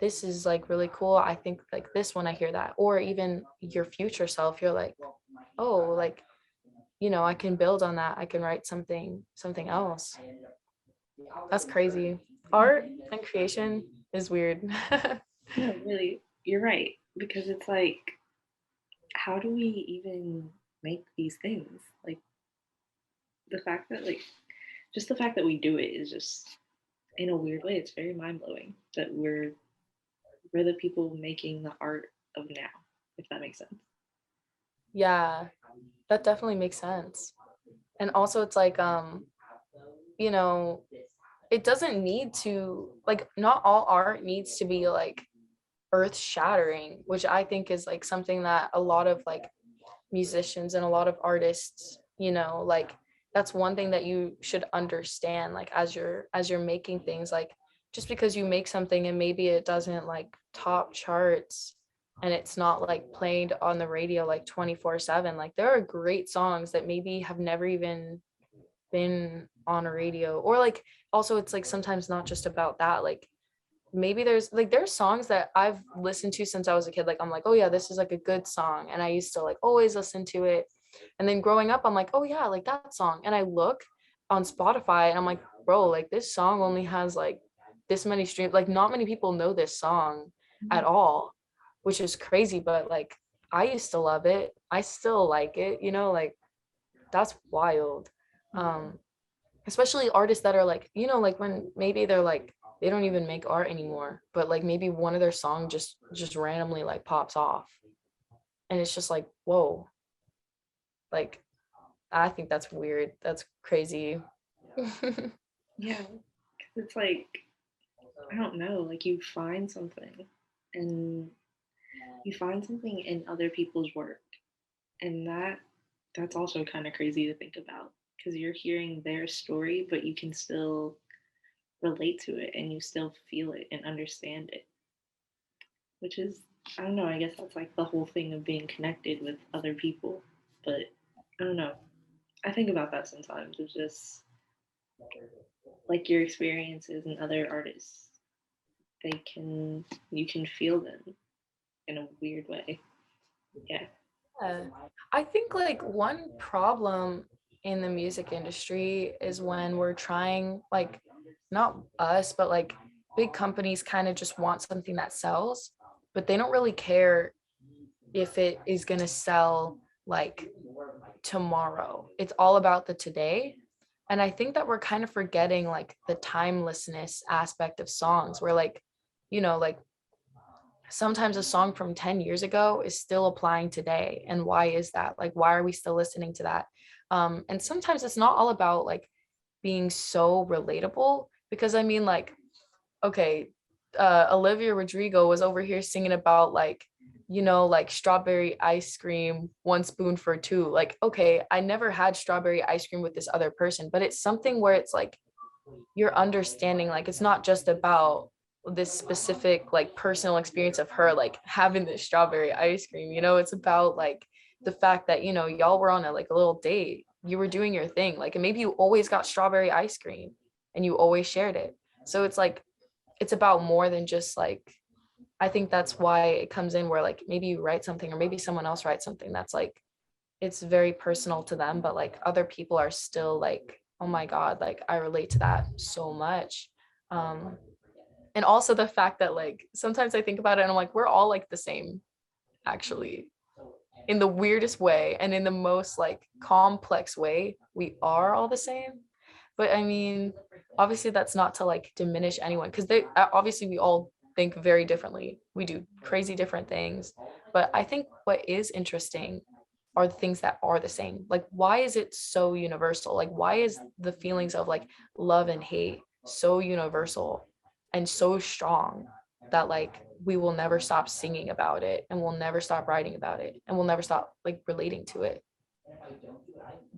this is like really cool. I think like this when I hear that. Or even your future self, you're like, oh, like, I can build on that. I can write something else. That's crazy. Art and creation is weird. No, really, you're right. Because it's like, how do we even make these things? Like the fact that like just the fact that we do it is just in a weird way, it's very mind blowing that we're the people making the art of now, if that makes sense. Yeah, that definitely makes sense. And also it's like you know, it doesn't need to, like, not all art needs to be like earth shattering, which I think is like something that a lot of like musicians and a lot of artists, like that's one thing that you should understand, like as you're making things, like just because you make something and maybe it doesn't like top charts and it's not like played on the radio like 24/7, like there are great songs that maybe have never even been on a radio. Or like also it's like sometimes not just about that, like maybe there's songs that I've listened to since I was a kid. Like I'm like, oh yeah, this is like a good song. And I used to like always listen to it. And then growing up, I'm like, oh yeah, like that song. And I look on Spotify and I'm like, bro, like this song only has like this many streams. Like not many people know this song at all, which is crazy. But like I used to love it. I still like it, like that's wild. Um, Especially artists that are like, like when maybe they're like they don't even make art anymore, but like maybe one of their songs just randomly like pops off and it's just like, whoa, like I think that's weird, that's crazy. Yeah, 'cause it's like I don't know, like and you find something in other people's work, and that's also kind of crazy to think about because you're hearing their story, but you can still relate to it and you still feel it and understand it, which is I don't know, I guess that's like the whole thing of being connected with other people. But I don't know. I think about that sometimes. It's just like your experiences and other artists. They can you can feel them in a weird way. Yeah. Yeah. I think like one problem in the music industry is when we're trying, like, not us, but like big companies kind of just want something that sells, but they don't really care if it is going to sell like tomorrow. It's all about the today. And I think that we're kind of forgetting like the timelessness aspect of songs where like, like sometimes a song from 10 years ago is still applying today. And why is that? Like, why are we still listening to that? And sometimes it's not all about like being so relatable, because I mean, like, okay, Olivia Rodrigo was over here singing about like, like strawberry ice cream, one spoon for two. Like, okay, I never had strawberry ice cream with this other person, but it's something where it's like you're understanding, like, it's not just about this specific like personal experience of her like having this strawberry ice cream, it's about like the fact that, y'all were on a like a little date, you were doing your thing, like, and maybe you always got strawberry ice cream and you always shared it. So it's like it's about more than just like, I think that's why it comes in where like maybe you write something or maybe someone else writes something that's like it's very personal to them, but like other people are still like, oh my god, like I relate to that so much. um and also the fact that like sometimes I think about it and I'm like, we're all like the same, actually, in the weirdest way and in the most like complex way. We are all the same. But I mean, obviously that's not to like diminish anyone, because they obviously we all think very differently, we do crazy different things. But I think what is interesting are the things that are the same. Like, why is it so universal? Like, why is the feelings of like love and hate so universal? and so strong that like we will never stop singing about it, and we'll never stop writing about it, and we'll never stop like relating to it.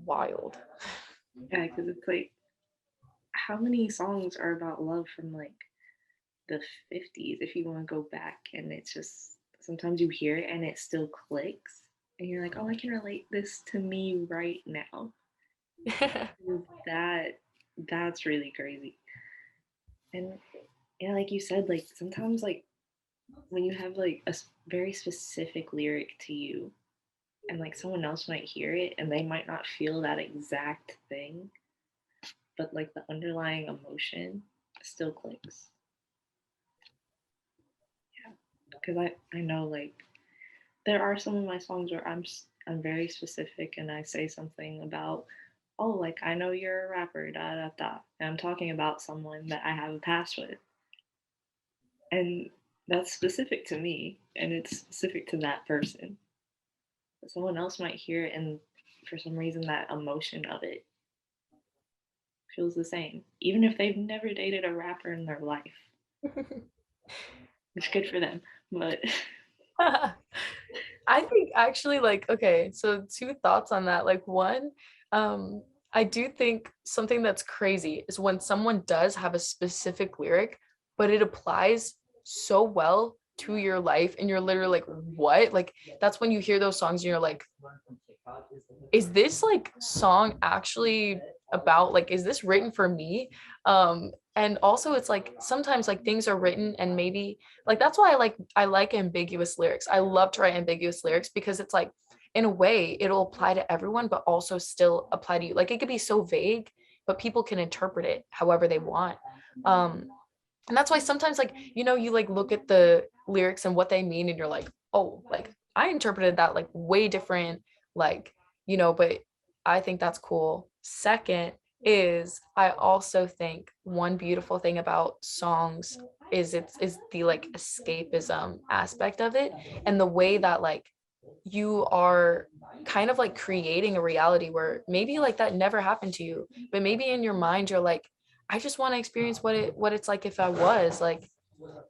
Wild. Yeah, because it's like, how many songs are about love from like the 50s if you want to go back, and it's just sometimes you hear it and it still clicks and you're like, oh, I can relate this to me right now. That that's really crazy. And yeah, like you said, like sometimes like when you have like a very specific lyric to you and like someone else might hear it and they might not feel that exact thing, but like the underlying emotion still clicks. Yeah, because I know like there are some of my songs where I'm very specific and I say something about, oh, like I know you're a rapper, da da da, and I'm talking about someone that I have a past with, and that's specific to me and it's specific to that person. But someone else might hear it, and for some reason that emotion of it feels the same, even if they've never dated a rapper in their life. It's good for them, but I think actually like okay, so two thoughts on that. Like one, um, I do think something that's crazy is when someone does have a specific lyric, but it applies so well to your life and you're literally like, what? Like that's when you hear those songs and you're like, is this like song actually about like is this written for me? And also it's like sometimes like things are written and maybe like that's why I like ambiguous lyrics. I love to write ambiguous lyrics because it's like in a way it'll apply to everyone but also still apply to you. Like it could be so vague but people can interpret it however they want. um and that's why sometimes like you like look at the lyrics and what they mean and you're like, oh, like I interpreted that like way different, like but I think that's cool. Second is I also think one beautiful thing about songs is the like escapism aspect of it, and the way that like you are kind of like creating a reality where maybe like that never happened to you, but maybe in your mind you're like, I just want to experience what it's like if I was like,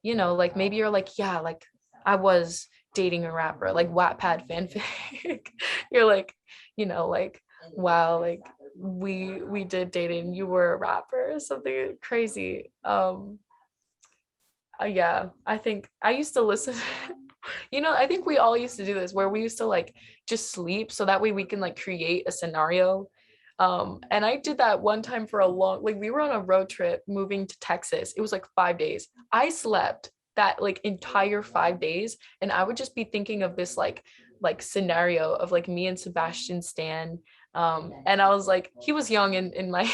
like maybe you're like, yeah, like I was dating a rapper, like Wattpad fanfic. You're like, like, wow, like we did date and you were a rapper or something crazy. Yeah, I think I used to listen. I think we all used to do this where we used to like just sleep so that way we can like create a scenario. And I did that one time for a long, like we were on a road trip moving to Texas. It was like 5 days. I slept that like entire 5 days, and I would just be thinking of this like scenario of like me and Sebastian Stan. And I was like, he was young in my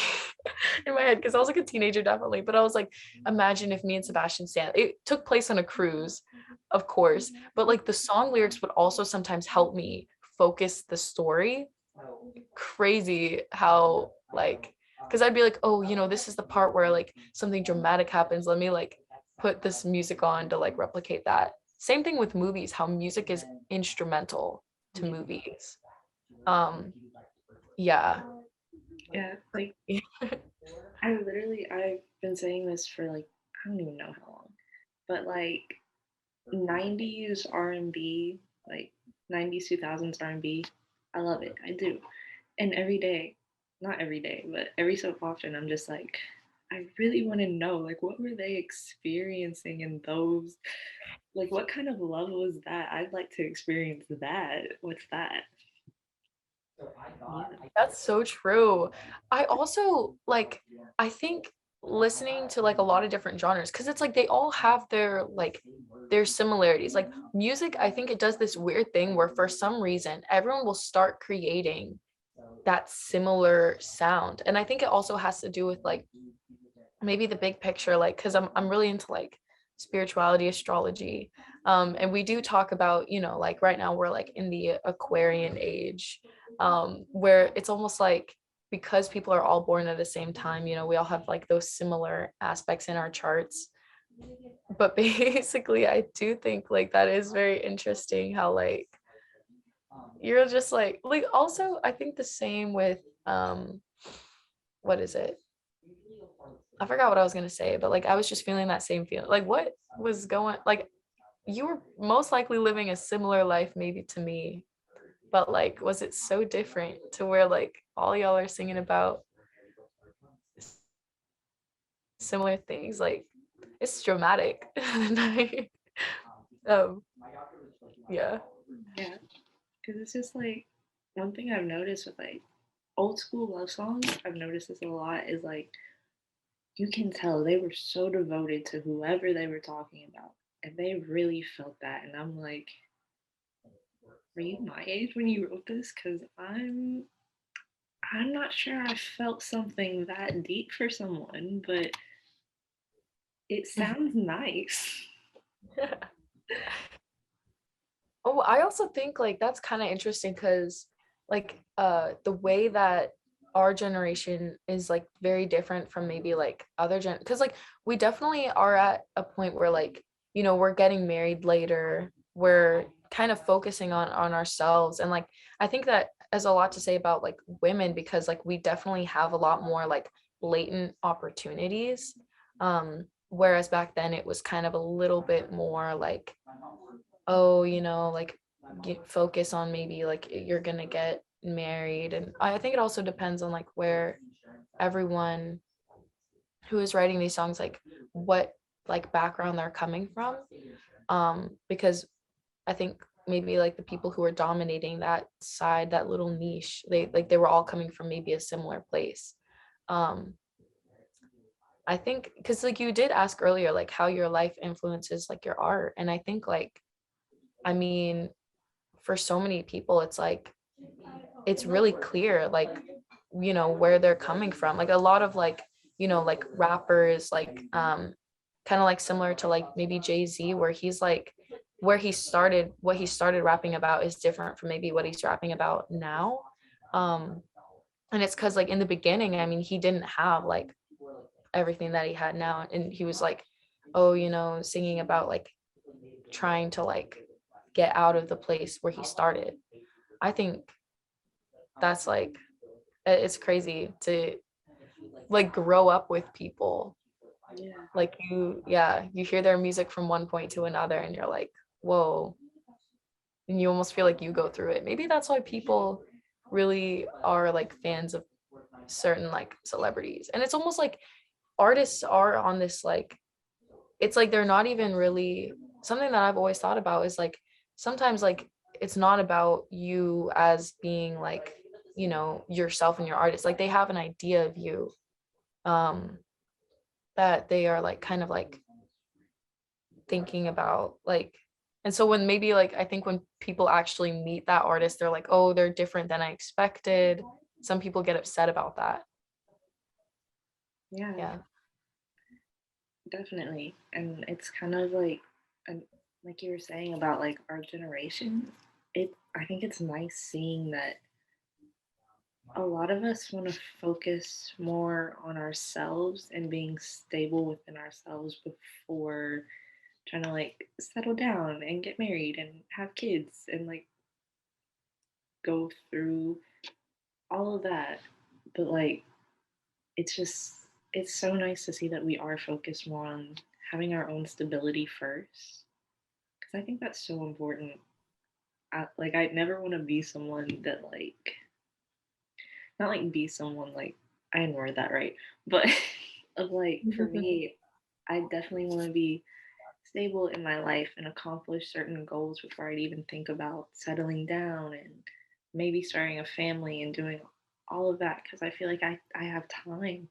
in my head because I was like a teenager definitely, but I was like, imagine if me and Sebastian Stan, it took place on a cruise, of course, but like the song lyrics would also sometimes help me focus the story. Crazy how like, because I'd be like, oh, this is the part where like something dramatic happens, let me like put this music on to like replicate that. Same thing with movies, how music is instrumental to yeah, movies. um yeah. yeah, like I've been saying this for like I don't even know how long, but like 90s R&B, like 90s 2000s R&B, I love it. I do. And every day, not every day, but every so often I'm just like, I really want to know like what were they experiencing in those, like what kind of love was that? I'd like to experience that. What's that? Yeah. That's so true. I also like, I think listening to like a lot of different genres, because it's like they all have their similarities. Like music, I think it does this weird thing where for some reason everyone will start creating that similar sound. And I think it also has to do with like maybe the big picture, like because I'm really into like spirituality, astrology. And we do talk about, like right now we're like in the Aquarian age, where it's almost like because people are all born at the same time, we all have like those similar aspects in our charts. But basically I do think like that is very interesting how like you're just like also I think the same with what is it? I forgot what I was gonna say, but like I was just feeling that same feeling. Like what was going like you were most likely living a similar life maybe to me, but like was it so different to where like all y'all are singing about similar things? Like it's dramatic. And um yeah. Yeah, because it's just like one thing I've noticed with like old school love songs, I've noticed this a lot, is like you can tell they were so devoted to whoever they were talking about. And they really felt that. And I'm like, were you my age when you wrote this? Because I'm not sure I felt something that deep for someone, but it sounds nice. Oh, I also think like that's kind of interesting because like the way that our generation is like very different from maybe like other because like we definitely are at a point where like we're getting married later, we're kind of focusing on ourselves, and like I think that has a lot to say about like women because like we definitely have a lot more like blatant opportunities, whereas back then it was kind of a little bit more like, oh, like focus on maybe like you're gonna get married. And I think it also depends on like where everyone who is writing these songs, like what like background they're coming from. Because I think maybe like the people who are dominating that side, that little niche, they were all coming from maybe a similar place. um I think because like you did ask earlier like how your life influences like your art, and I think like, I mean, for so many people it's like it's really clear like where they're coming from. Like a lot of like like rappers like kind of like similar to like maybe Jay-Z, where he's like where he started, what he started rapping about is different from maybe what he's rapping about now. um and it's because like in the beginning, I mean, he didn't have like everything that he had now, and he was like, oh, singing about like trying to like get out of the place where he started. I think that's like it's crazy to like grow up with people Yeah. like you hear their music from one point to another and you're like, whoa, and you almost feel like you go through it. Maybe that's why people really are like fans of certain like celebrities, and it's almost like artists are on this like, it's like they're not even really, something that I've always thought about is like sometimes like it's not about you as being like yourself and your artist. Like they have an idea of you, um that they are like kind of like thinking about like, and so when maybe like I think when people actually meet that artist, they're like, oh, they're different than I expected. Some people get upset about that. Yeah, Yeah. definitely. And it's kind of like, and like you were saying about like our generation, I think it's nice seeing that a lot of us want to focus more on ourselves and being stable within ourselves before trying to like settle down and get married and have kids and like go through all of that. But like, it's just, it's so nice to see that we are focused more on having our own stability first. Because I think that's so important. Like, I'd never want to be someone that, like, not like be someone like, I didn't word that right, but of like, for me, I definitely want to be stable in my life and accomplish certain goals before I'd even think about settling down and maybe starting a family and doing all of that because I feel like I have time.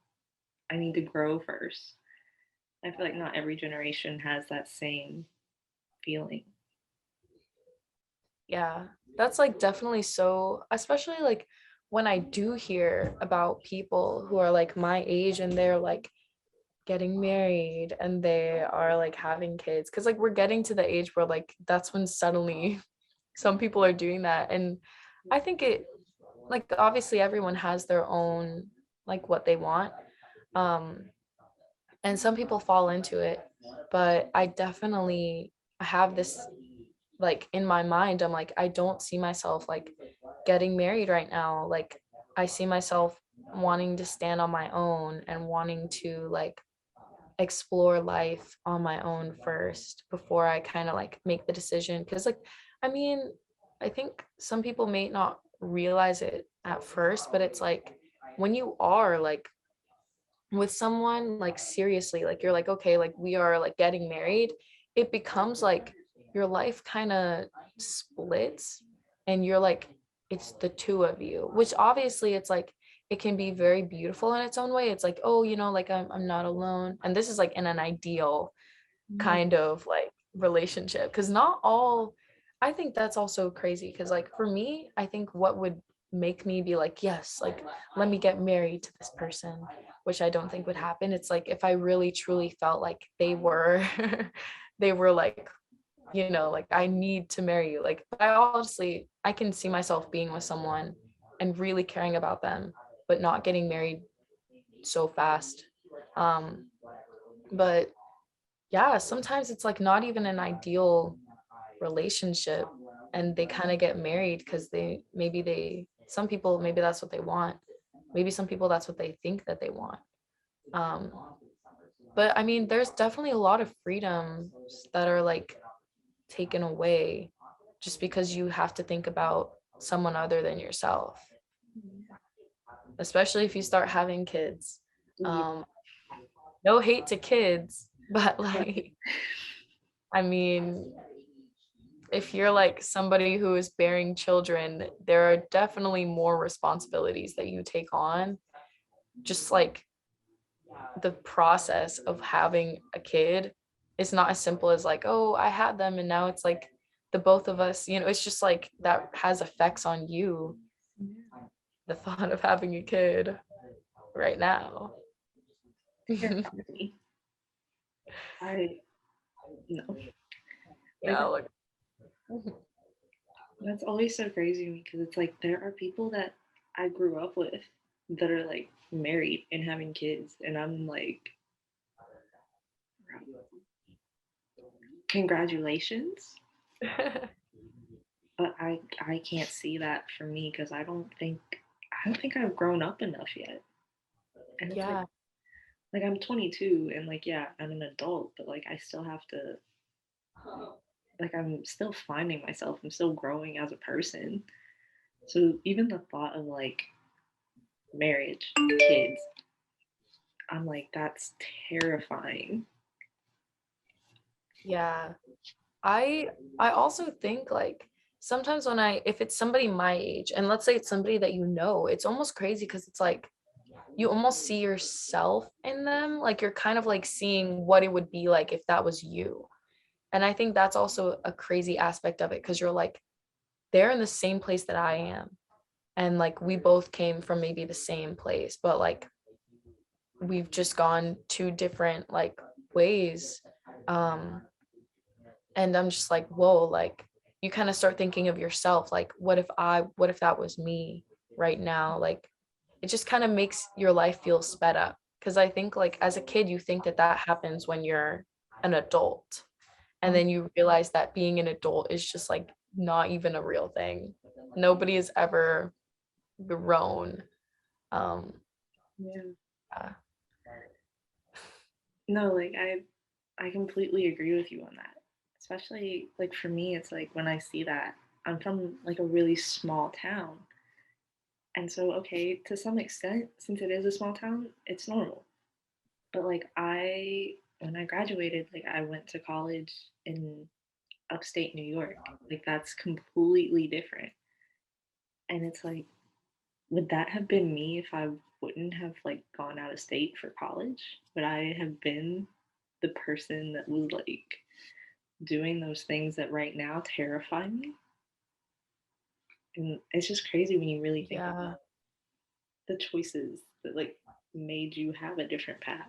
I need to grow first. I feel like not every generation has that same feeling. Yeah, that's like definitely so, especially like when I do hear about people who are like my age and they're like getting married and they are like having kids, because like we're getting to the age where like that's when suddenly some people are doing that. And I think it, like obviously everyone has their own like what they want, um and some people fall into it, but I definitely have this like in my mind, I'm like, I don't see myself like getting married right now. Like I see myself wanting to stand on my own and wanting to like explore life on my own first before I kind of like make the decision. Because, like, I mean, I think some people may not realize it at first, but it's like when you are like with someone like seriously, like you're like, okay, like we are like getting married, it becomes like your life kind of splits and you're like, it's the two of you, which obviously it's like, it can be very beautiful in its own way. It's like, oh, like I'm not alone. And this is like in an ideal Mhm. kind of like relationship. Because not all, I think that's also crazy. Because like for me, I think what would make me be like, yes, like let me get married to this person, which I don't think would happen. It's like if I really truly felt like they were, they were like, like I need to marry you. Like I honestly, I can see myself being with someone and really caring about them, but not getting married so fast. Um, but yeah, sometimes it's like not even an ideal relationship and they kind of get married because some people, maybe that's what they want. Maybe some people, that's what they think that they want. Um, but I mean, there's definitely a lot of freedoms that are like taken away just because you have to think about someone other than yourself, especially if you start having kids. Yeah. Um, no hate to kids, but like, I mean, if you're like somebody who is bearing children, there are definitely more responsibilities that you take on. Just like the process of having a kid is not as simple as like, oh, I had them and now it's like the both of us, it's just like that has effects on you, the thought of having a kid right now. Terrifies me. I no. Like Yeah, like that's always so crazy to me because it's like there are people that I grew up with that are like married and having kids, and I'm like, congratulations. But I can't see that for me because I don't think I've grown up enough yet. And it's yeah, like I'm 22 and like yeah, I'm an adult, but like I still have to like I'm still finding myself. I'm still growing as a person. So even the thought of like marriage, kids, I'm like that's terrifying. yeah. I also think like sometimes when if it's somebody my age and let's say it's somebody that it's almost crazy because it's like you almost see yourself in them, like you're kind of like seeing what it would be like if that was you. And I think that's also a crazy aspect of it because you're like they're in the same place that I am and like we both came from maybe the same place, but like we've just gone two different like ways. um and I'm just like, whoa, like you kind of start thinking of yourself, like what if that was me right now? Like it just kind of makes your life feel sped up because I think like as a kid you think that that happens when you're an adult, and Um, then you realize that being an adult is just like not even a real thing. Nobody has ever grown. um yeah. uh, No, like I completely agree with you on that. Especially like for me, it's like when I see that I'm from like a really small town. And so okay, to some extent, since it is a small town, it's normal. But like when I graduated, like I went to college in upstate New York. Like that's completely different. And it's like, would that have been me if I wouldn't have like gone out of state for college? Would I have been the person that was like doing those things that right now terrify me? And it's just crazy when you really think yeah, about the choices that like made you have a different path.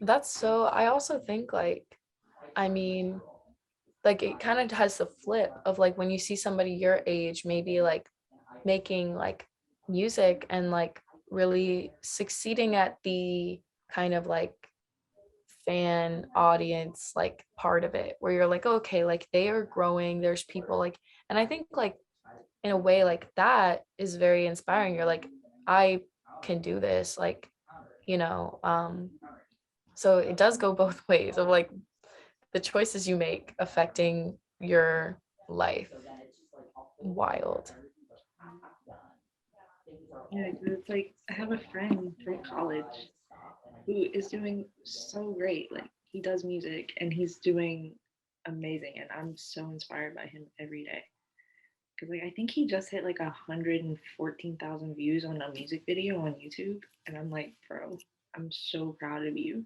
that's so I also think like, I mean, like it kind of has the flip of like when you see somebody your age maybe like making like music and like really succeeding at the kind of like fan audience like part of it where you're like, okay, like they are growing, there's people like, and I think like in a way, like that is very inspiring. You're like, I can do this, like, you know. So it does go both ways of like the choices you make affecting your life. Wild. Yeah, 'cause it's like I have a friend from college who is doing so great. Like he does music and he's doing amazing, and I'm so inspired by him every day. Because like I think he just hit like 114,000 views on a music video on YouTube, and I'm like, bro, I'm so proud of you.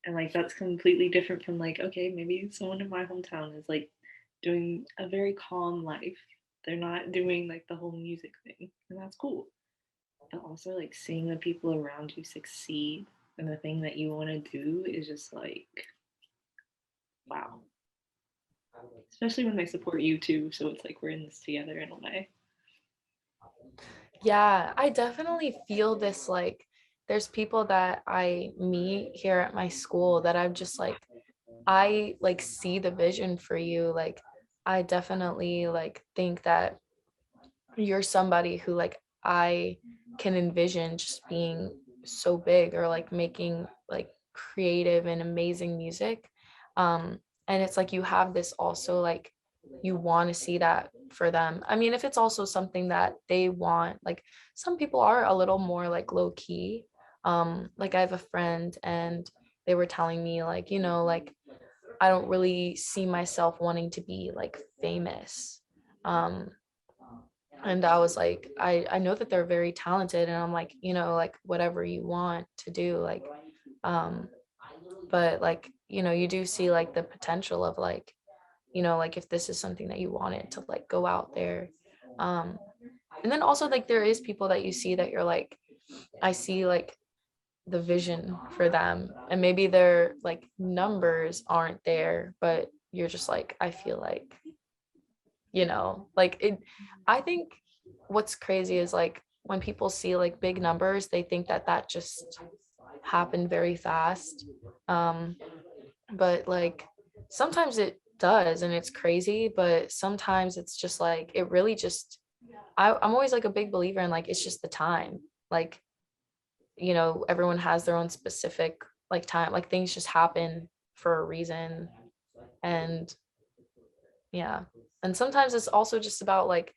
And like that's completely different from like, okay, maybe someone in my hometown is like doing a very calm life. They're not doing like the whole music thing, and that's cool. But also like seeing the people around you succeed and the thing that you want to do is just like, wow. Especially when they support you too, so it's like we're in this together in a way. Yeah, I definitely feel this like there's people that I meet here at my school that I'm just like I like see the vision for you. Like I definitely like think that you're somebody who like I can envision just being so big or like making like creative and amazing music. And it's like you have this also like you want to see that for them. I mean, if it's also something that they want, like some people are a little more like low key. Like I have a friend and they were telling me like, you know, like I don't really see myself wanting to be like famous. Um, and I was like, I know that they're very talented, and I'm like, you know, like whatever you want to do, like, um, but like, you know, you do see like the potential of like, you know, like if this is something that you wanted to like go out there. Um, and then also like there is people that you see that you're like, I see like the vision for them, and maybe their like numbers aren't there, but you're just like, I feel like, you know, like it, I think what's crazy is like when people see like big numbers, they think that that just happened very fast. um but like sometimes it does and it's crazy, but sometimes it's just like it really just I'm always like a big believer in like it's just the time, like, you know, everyone has their own specific like time, like things just happen for a reason. And yeah, and sometimes it's also just about like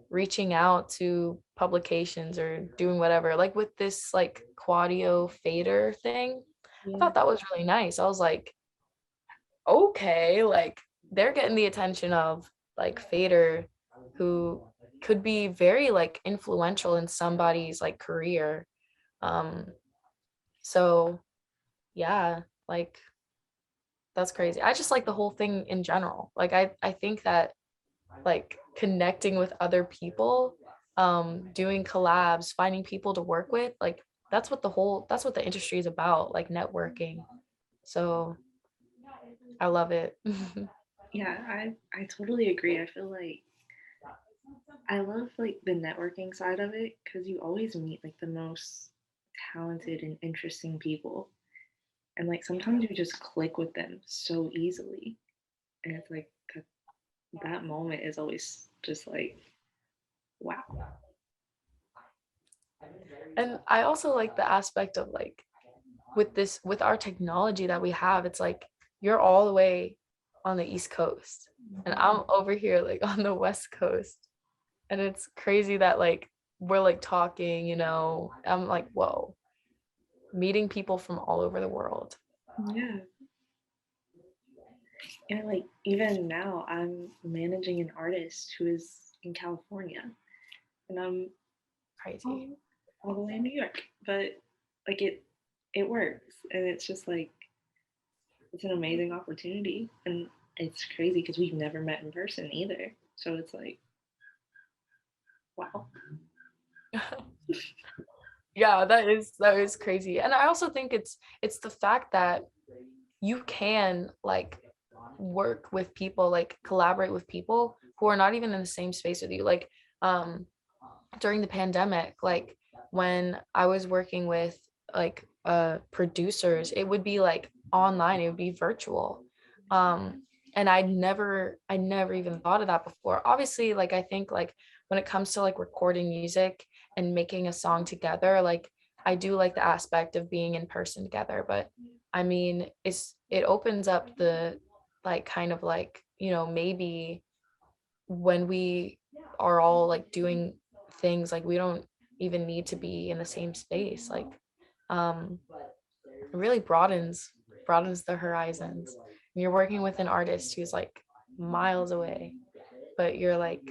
reaching out to publications or doing whatever. Like with this like Quadio fader thing, I Yeah. thought that was really nice. I was like, okay, like they're getting the attention of like fader who could be very like influential in somebody's like career. Um so yeah, like that's crazy. I just like the whole thing in general. Like I think that like connecting with other people, doing collabs, finding people to work with, like that's what the industry is about, like networking. So I love it. Yeah, I totally agree. I feel like I love like the networking side of it because you always meet like the most talented and interesting people. And like sometimes you just click with them so easily. And it's like that moment is always just like, wow. And I also like the aspect of like with our technology that we have, it's like you're all the way on the East Coast and I'm over here like on the West Coast. And it's crazy that like we're like talking, you know, I'm like, whoa, meeting people from all over the world. Yeah. And like even now I'm managing an artist who is in California and I'm Crazy. all, all the way in New York. But like it works and it's just like it's an amazing opportunity and it's crazy because we've never met in person either. So it's like, wow. Yeah, that is crazy. And I also think it's the fact that you can like work with people, like collaborate with people who are not even in the same space with you. Like um during the pandemic, like when I was working with like producers, it would be like online, it would be virtual. And I never even thought of that before. Obviously, like I think like when it comes to like recording music and making a song together, like I do like the aspect of being in person together, but I mean, it opens up the like kind of like, maybe when we are all like doing things, like we don't even need to be in the same space. Like um it really broadens the horizons. And you're working with an artist who's like miles away, but you're like,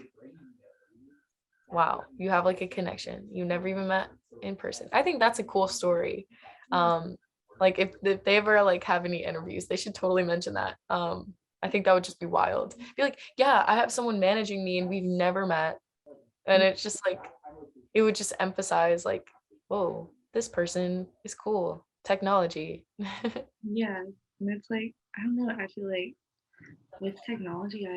wow, you have like a connection you never even met in person. I think that's a cool story. Like if they ever like have any interviews, they should totally mention that. I think that would just be wild. Be like, yeah, I have someone managing me and we've never met. And it's just like it would just emphasize like, whoa, this person is cool. Technology. Yeah, and it's like I don't know. I feel like with technology,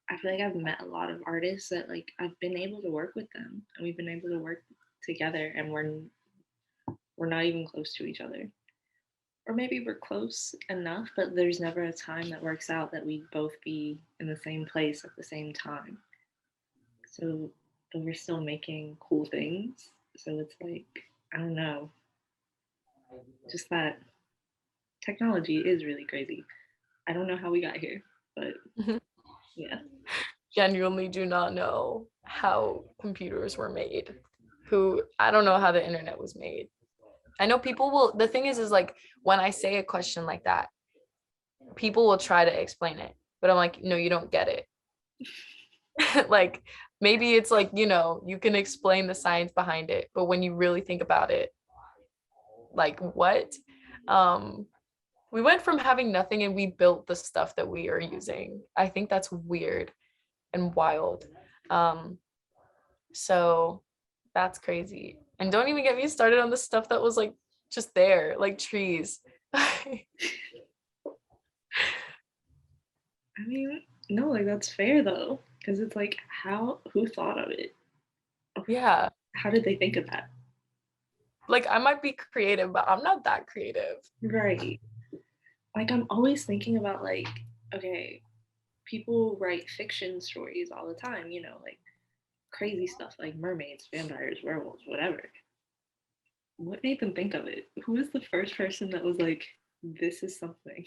I feel like I've met a lot of artists that like I've been able to work with them, and we've been able to work together, and we're not even close to each other, or maybe we're close enough, but there's never a time that works out that we both be in the same place at the same time. So, but we're still making cool things. So it's like I don't know, just that technology is really crazy. I don't know how we got here, but yeah. Genuinely do not know how computers were made. Who I don't know how the internet was made. I know people will, the thing is like when I say a question like that, people will try to explain it, but I'm like, no, you don't get it. Like maybe it's like, you can explain the science behind it, but when you really think about it, like what? Um, we went from having nothing and we built the stuff that we are using. I think that's weird and wild. Um, so that's crazy. And don't even get me started on the stuff that was like just there, like trees. I mean, no, like that's fair though, because it's like who thought of it? Yeah. How did they think of that? Like I might be creative, but I'm not that creative. Right. Like I'm always thinking about like, okay, people write fiction stories all the time, like crazy stuff like mermaids, vampires, werewolves, whatever. What made them think of it? Who was the first person that was like, this is something?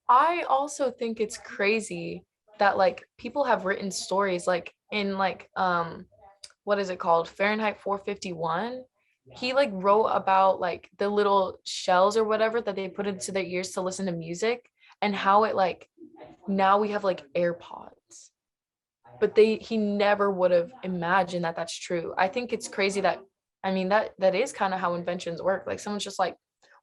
I also think it's crazy that like people have written stories like in like what is it called? Fahrenheit 451. He like wrote about like the little shells or whatever that they put into their ears to listen to music and how it like now we have like AirPods. But he never would have imagined that that's true. I think it's crazy that I mean that is kind of how inventions work. Like someone's just like,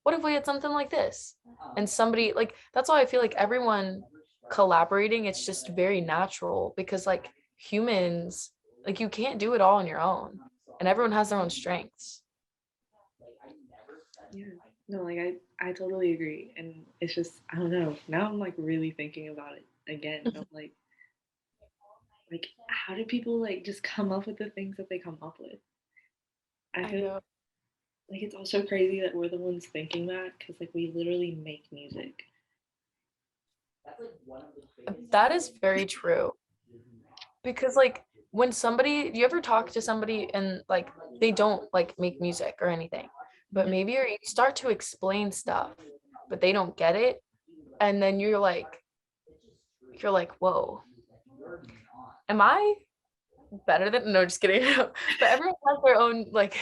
what if we had something like this? And somebody like that's why I feel like everyone collaborating, it's just very natural because like humans, like you can't do it all on your own. And everyone has their own strengths. Yeah. No, like I totally agree. And it's just I don't know. Now I'm like really thinking about it again. I'm like how do people like just come up with the things that they come up with? I I feel know. like it's also crazy that we're the ones thinking that because like we literally make music. That is very true. Because like when somebody you ever talk to somebody and like they don't like make music or anything, but Yeah. maybe you start to explain stuff but they don't get it, and then you're like whoa, am I better than, no, just kidding. But everyone has their own like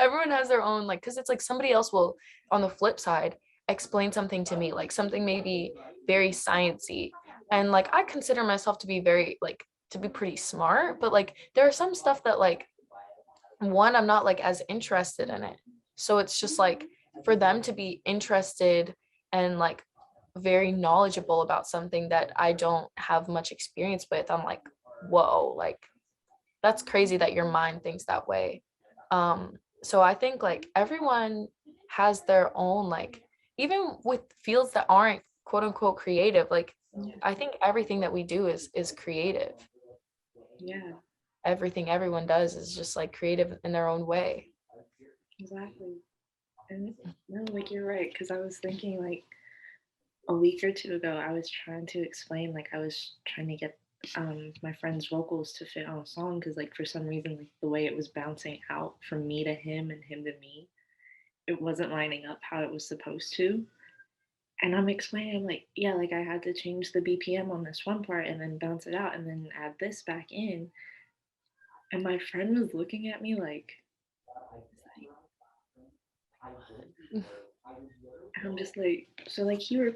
everyone has their own like because it's like somebody else will on the flip side explain something to me, like something maybe very sciencey, and like I consider myself to be very like to be pretty smart, but like there are some stuff that like one I'm not like as interested in it, so it's just like for them to be interested and like very knowledgeable about something that I don't have much experience with, I'm like whoa, like that's crazy that your mind thinks that way. So I think like everyone has their own like even with fields that aren't quote unquote creative, like Yeah. I think everything that we do is creative. Yeah. Everything everyone does is just like creative in their own way. Exactly. And no, like you're right, because I was thinking like a week or two ago, I was trying to explain, like, I was trying to get my friend's vocals to fit on a song because, like, for some reason, like, the way it was bouncing out from me to him and him to me, it wasn't lining up how it was supposed to. And I'm explaining, I'm like, yeah, like, I had to change the BPM on this one part and then bounce it out and then add this back in. And my friend was looking at me like, and I'm just like, so like you were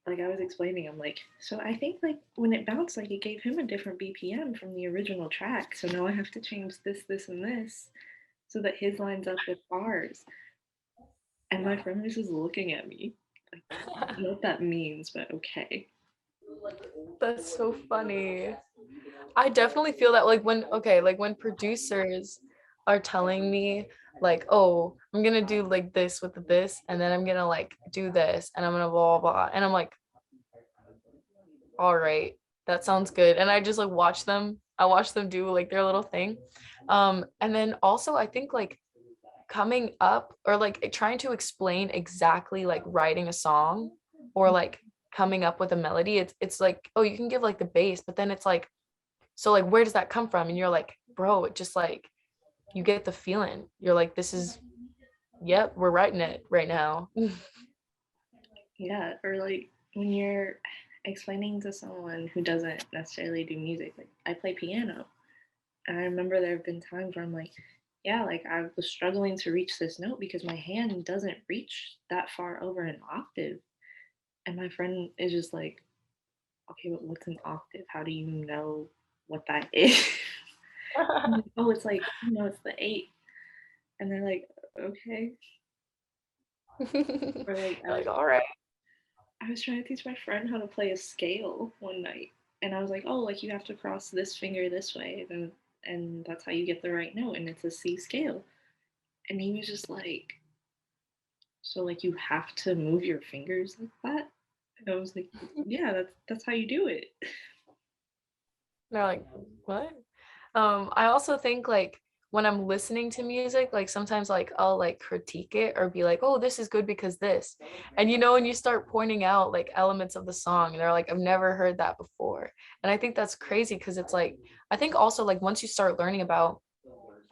like I was explaining, I'm like, so I think like when it bounced, like it gave him a different BPM from the original track. So now I have to change this, this, and this so that his lines up with ours. And my friend was just looking at me. Like, I don't know what that means, but okay. That's so funny. I definitely feel that like when okay, like when producers are telling me like, oh, I'm gonna do like this with this, and then I'm gonna like do this, and I'm gonna blah blah blah, and I'm like, all right, that sounds good, and I just like watch them. I watch them do like their little thing, and then also I think like coming up or like trying to explain exactly like writing a song or like coming up with a melody. It's like, oh, you can give like the bass, but then it's like, so like where does that come from? And you're like, bro, it just like you get the feeling. You're like, this is, yep, we're writing it right now. Yeah, or like when you're explaining to someone who doesn't necessarily do music, like I play piano. And I remember there have been times where I'm like, yeah, like I was struggling to reach this note because my hand doesn't reach that far over an octave. And my friend is just like, okay, but what's an octave? How do you know what that is? I'm like, oh, it's like, no, it's the eight. And they're like, okay. You're Or like like, all right. I was trying to teach my friend how to play a scale one night. And I was like, oh, like you have to cross this finger this way, and that's how you get the right note, and it's a C scale. And he was just like, so like you have to move your fingers like that? And I was like, yeah, that's how you do it. They're like, what? I also think like when I'm listening to music, like sometimes like I'll like critique it or be like, oh, this is good because this. And you know, when you start pointing out like elements of the song, and they're like, I've never heard that before. And I think that's crazy because it's like, I think also like once you start learning about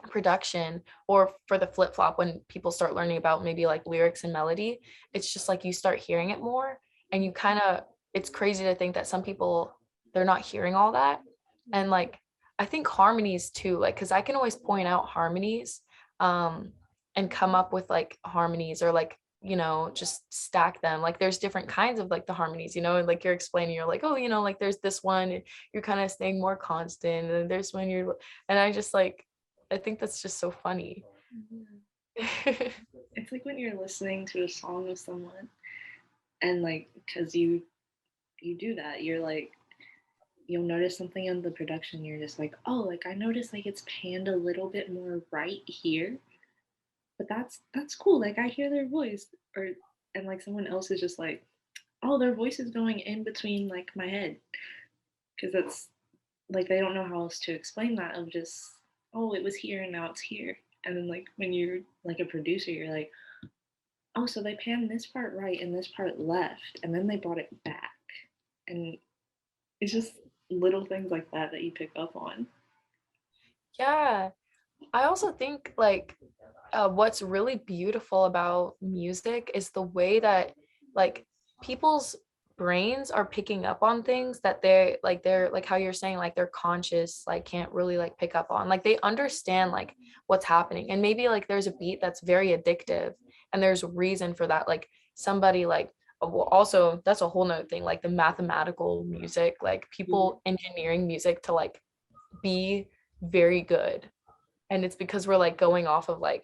production or for the flip flop when people start learning about maybe like lyrics and melody, it's just like you start hearing it more and you kind of, it's crazy to think that some people they're not hearing all that. And like I think harmonies too, like because I can always point out harmonies um and come up with like harmonies or like, you know, just stack them. Like there's different kinds of like the harmonies, you know, and like you're explaining, you're like, oh, you know, like there's this one you're kind of staying more constant, and there's when you're, and I just like, I think that's just so funny. It's like when you're listening to a song with someone and like because you do that, you're like you'll notice something in the production, you're just like, oh, like I noticed like it's panned a little bit more right here, but that's cool. Like I hear their voice, or and like someone else is just like, oh, their voice is going in between like my head because that's like they don't know how else to explain that of just oh it was here and now it's here. And then like when you're like a producer, you're like, oh, so they panned this part right and this part left, and then they brought it back, and it's just little things like that that you pick up on. Yeah, I also think like what's really beautiful about music is the way that like people's brains are picking up on things that they're like how you're saying like they're conscious like can't really like pick up on, like they understand like what's happening, and maybe like there's a beat that's very addictive and there's reason for that, like somebody like well, also that's a whole nother thing, like the mathematical music, like people engineering music to like be very good, and it's because we're like going off of like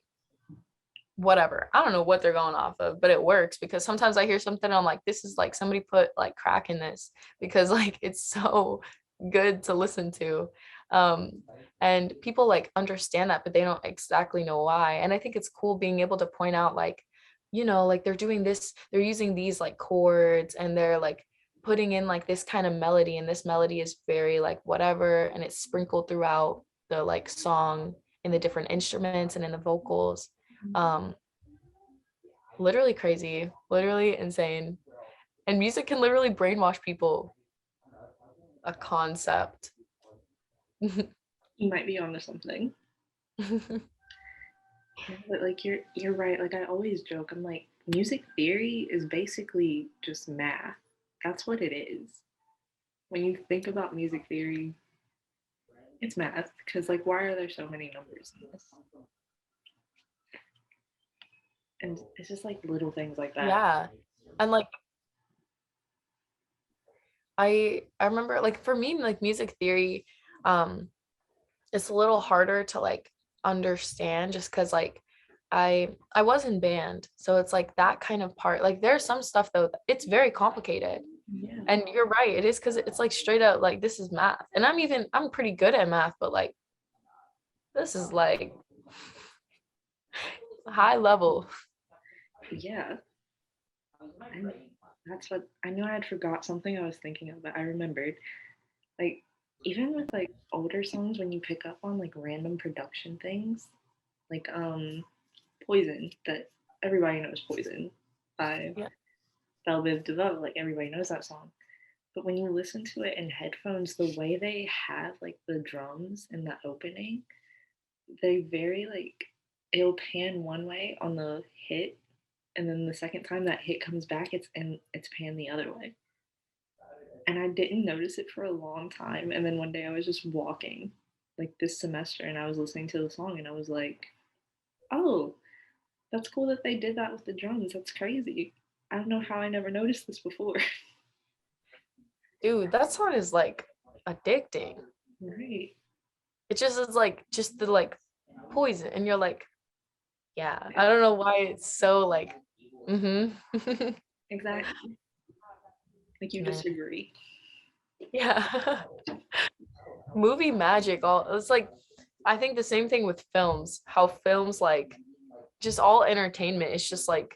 whatever. I don't know what they're going off of, but it works because sometimes I hear something and I'm like, this is like somebody put like crack in this because like it's so good to listen to. Um, and people like understand that, but they don't exactly know why. And I think it's cool being able to point out like, you know, like they're doing this, they're using these like chords and they're like putting in like this kind of melody, and this melody is very like whatever, and it's sprinkled throughout the like song in the different instruments and in the vocals. um Literally crazy, literally insane. And music can literally brainwash people. A concept. You might be onto something. Yeah, but like you're right. Like I always joke, I'm like, music theory is basically just math. That's what it is. When you think about music theory, it's math. Because like, why are there so many numbers in this? And it's just like little things like that. Yeah. And like I remember like for me like music theory um it's a little harder to like understand just because like I was in band, so it's like that kind of part. Like there's some stuff though, it's very complicated. Yeah, And you're right, it is because it's like straight up like this is math. And I'm pretty good at math, but like this is like high level. yeah. And that's what I know. I had forgot something I was thinking of, but I remembered. Like even with like older songs, when you pick up on like random production things, like Poison, that everybody knows Poison by Yeah. Belle Biv DeVoe, like everybody knows that song. But when you listen to it in headphones, the way they have like the drums in the opening, they very like it'll pan one way on the hit, and then the second time that hit comes back, it's panned the other way. And I didn't notice it for a long time. And then one day I was just walking like this semester and I was listening to the song and I was like, oh, that's cool that they did that with the drums. That's crazy. I don't know how I never noticed this before. Dude, that song is like addicting. Right. It just is like just the like poison. And you're like, yeah, I don't know why it's so like, mm-hmm. Exactly. Like you Man. just agree. Yeah. Movie magic, all it's like I think the same thing with films, how films like just all entertainment, it's just like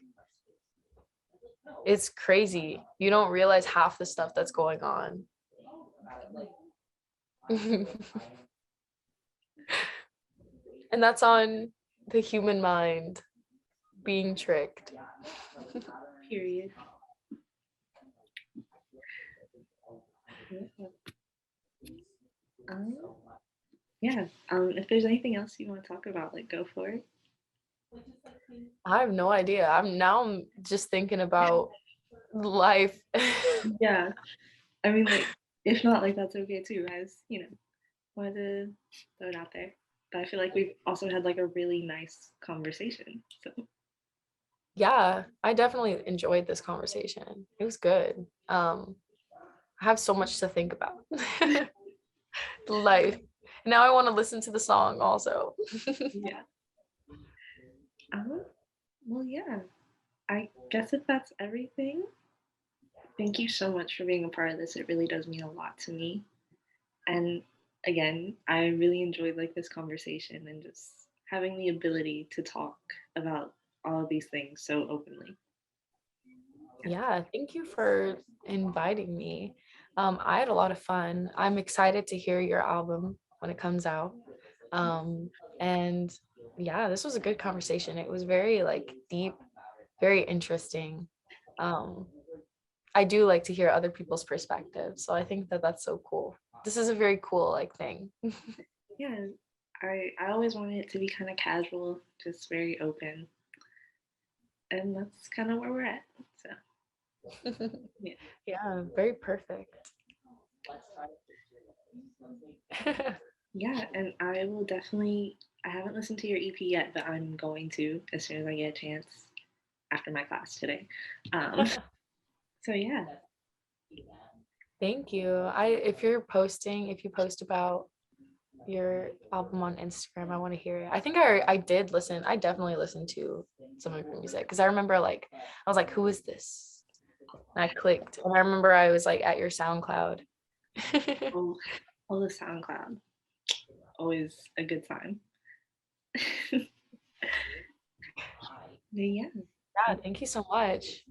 it's crazy. You don't realize half the stuff that's going on. And that's on the human mind being tricked. Period. Yeah. Um, yeah. If there's anything else you want to talk about, like go for it. I have no idea. I'm just thinking about life. Yeah. I mean, like, if not, like that's okay too. As you know, wanted to throw it out there. But I feel like we've also had like a really nice conversation. So Yeah, I definitely enjoyed this conversation. It was good. I have so much to think about. Life. Now I want to listen to the song also. yeah. Um, well, yeah. I guess if that's everything, thank you so much for being a part of this. It really does mean a lot to me. And again, I really enjoyed like this conversation and just having the ability to talk about all of these things so openly. Yeah. Yeah, thank you for inviting me. I had a lot of fun. I'm excited to hear your album when it comes out. Um, and yeah, this was a good conversation. It was very like deep, very interesting. Um, I do like to hear other people's perspectives, so I think that that's so cool. This is a very cool like thing. Yeah. I always wanted it to be kind of casual, just very open. And that's kind of where we're at. So yeah. Yeah, very perfect. Yeah, and I will definitely I haven't listened to your EP yet, but I'm going to as soon as I get a chance after my class today. Um, so yeah. Thank you. If you post about your album on Instagram, I want to hear it. I think I did listen. I definitely listened to some of your music because I remember like I was like, who is this? And I clicked. And I remember I was like at your SoundCloud. Oh, all the SoundCloud. Always a good time. Yeah. Yeah, thank you so much.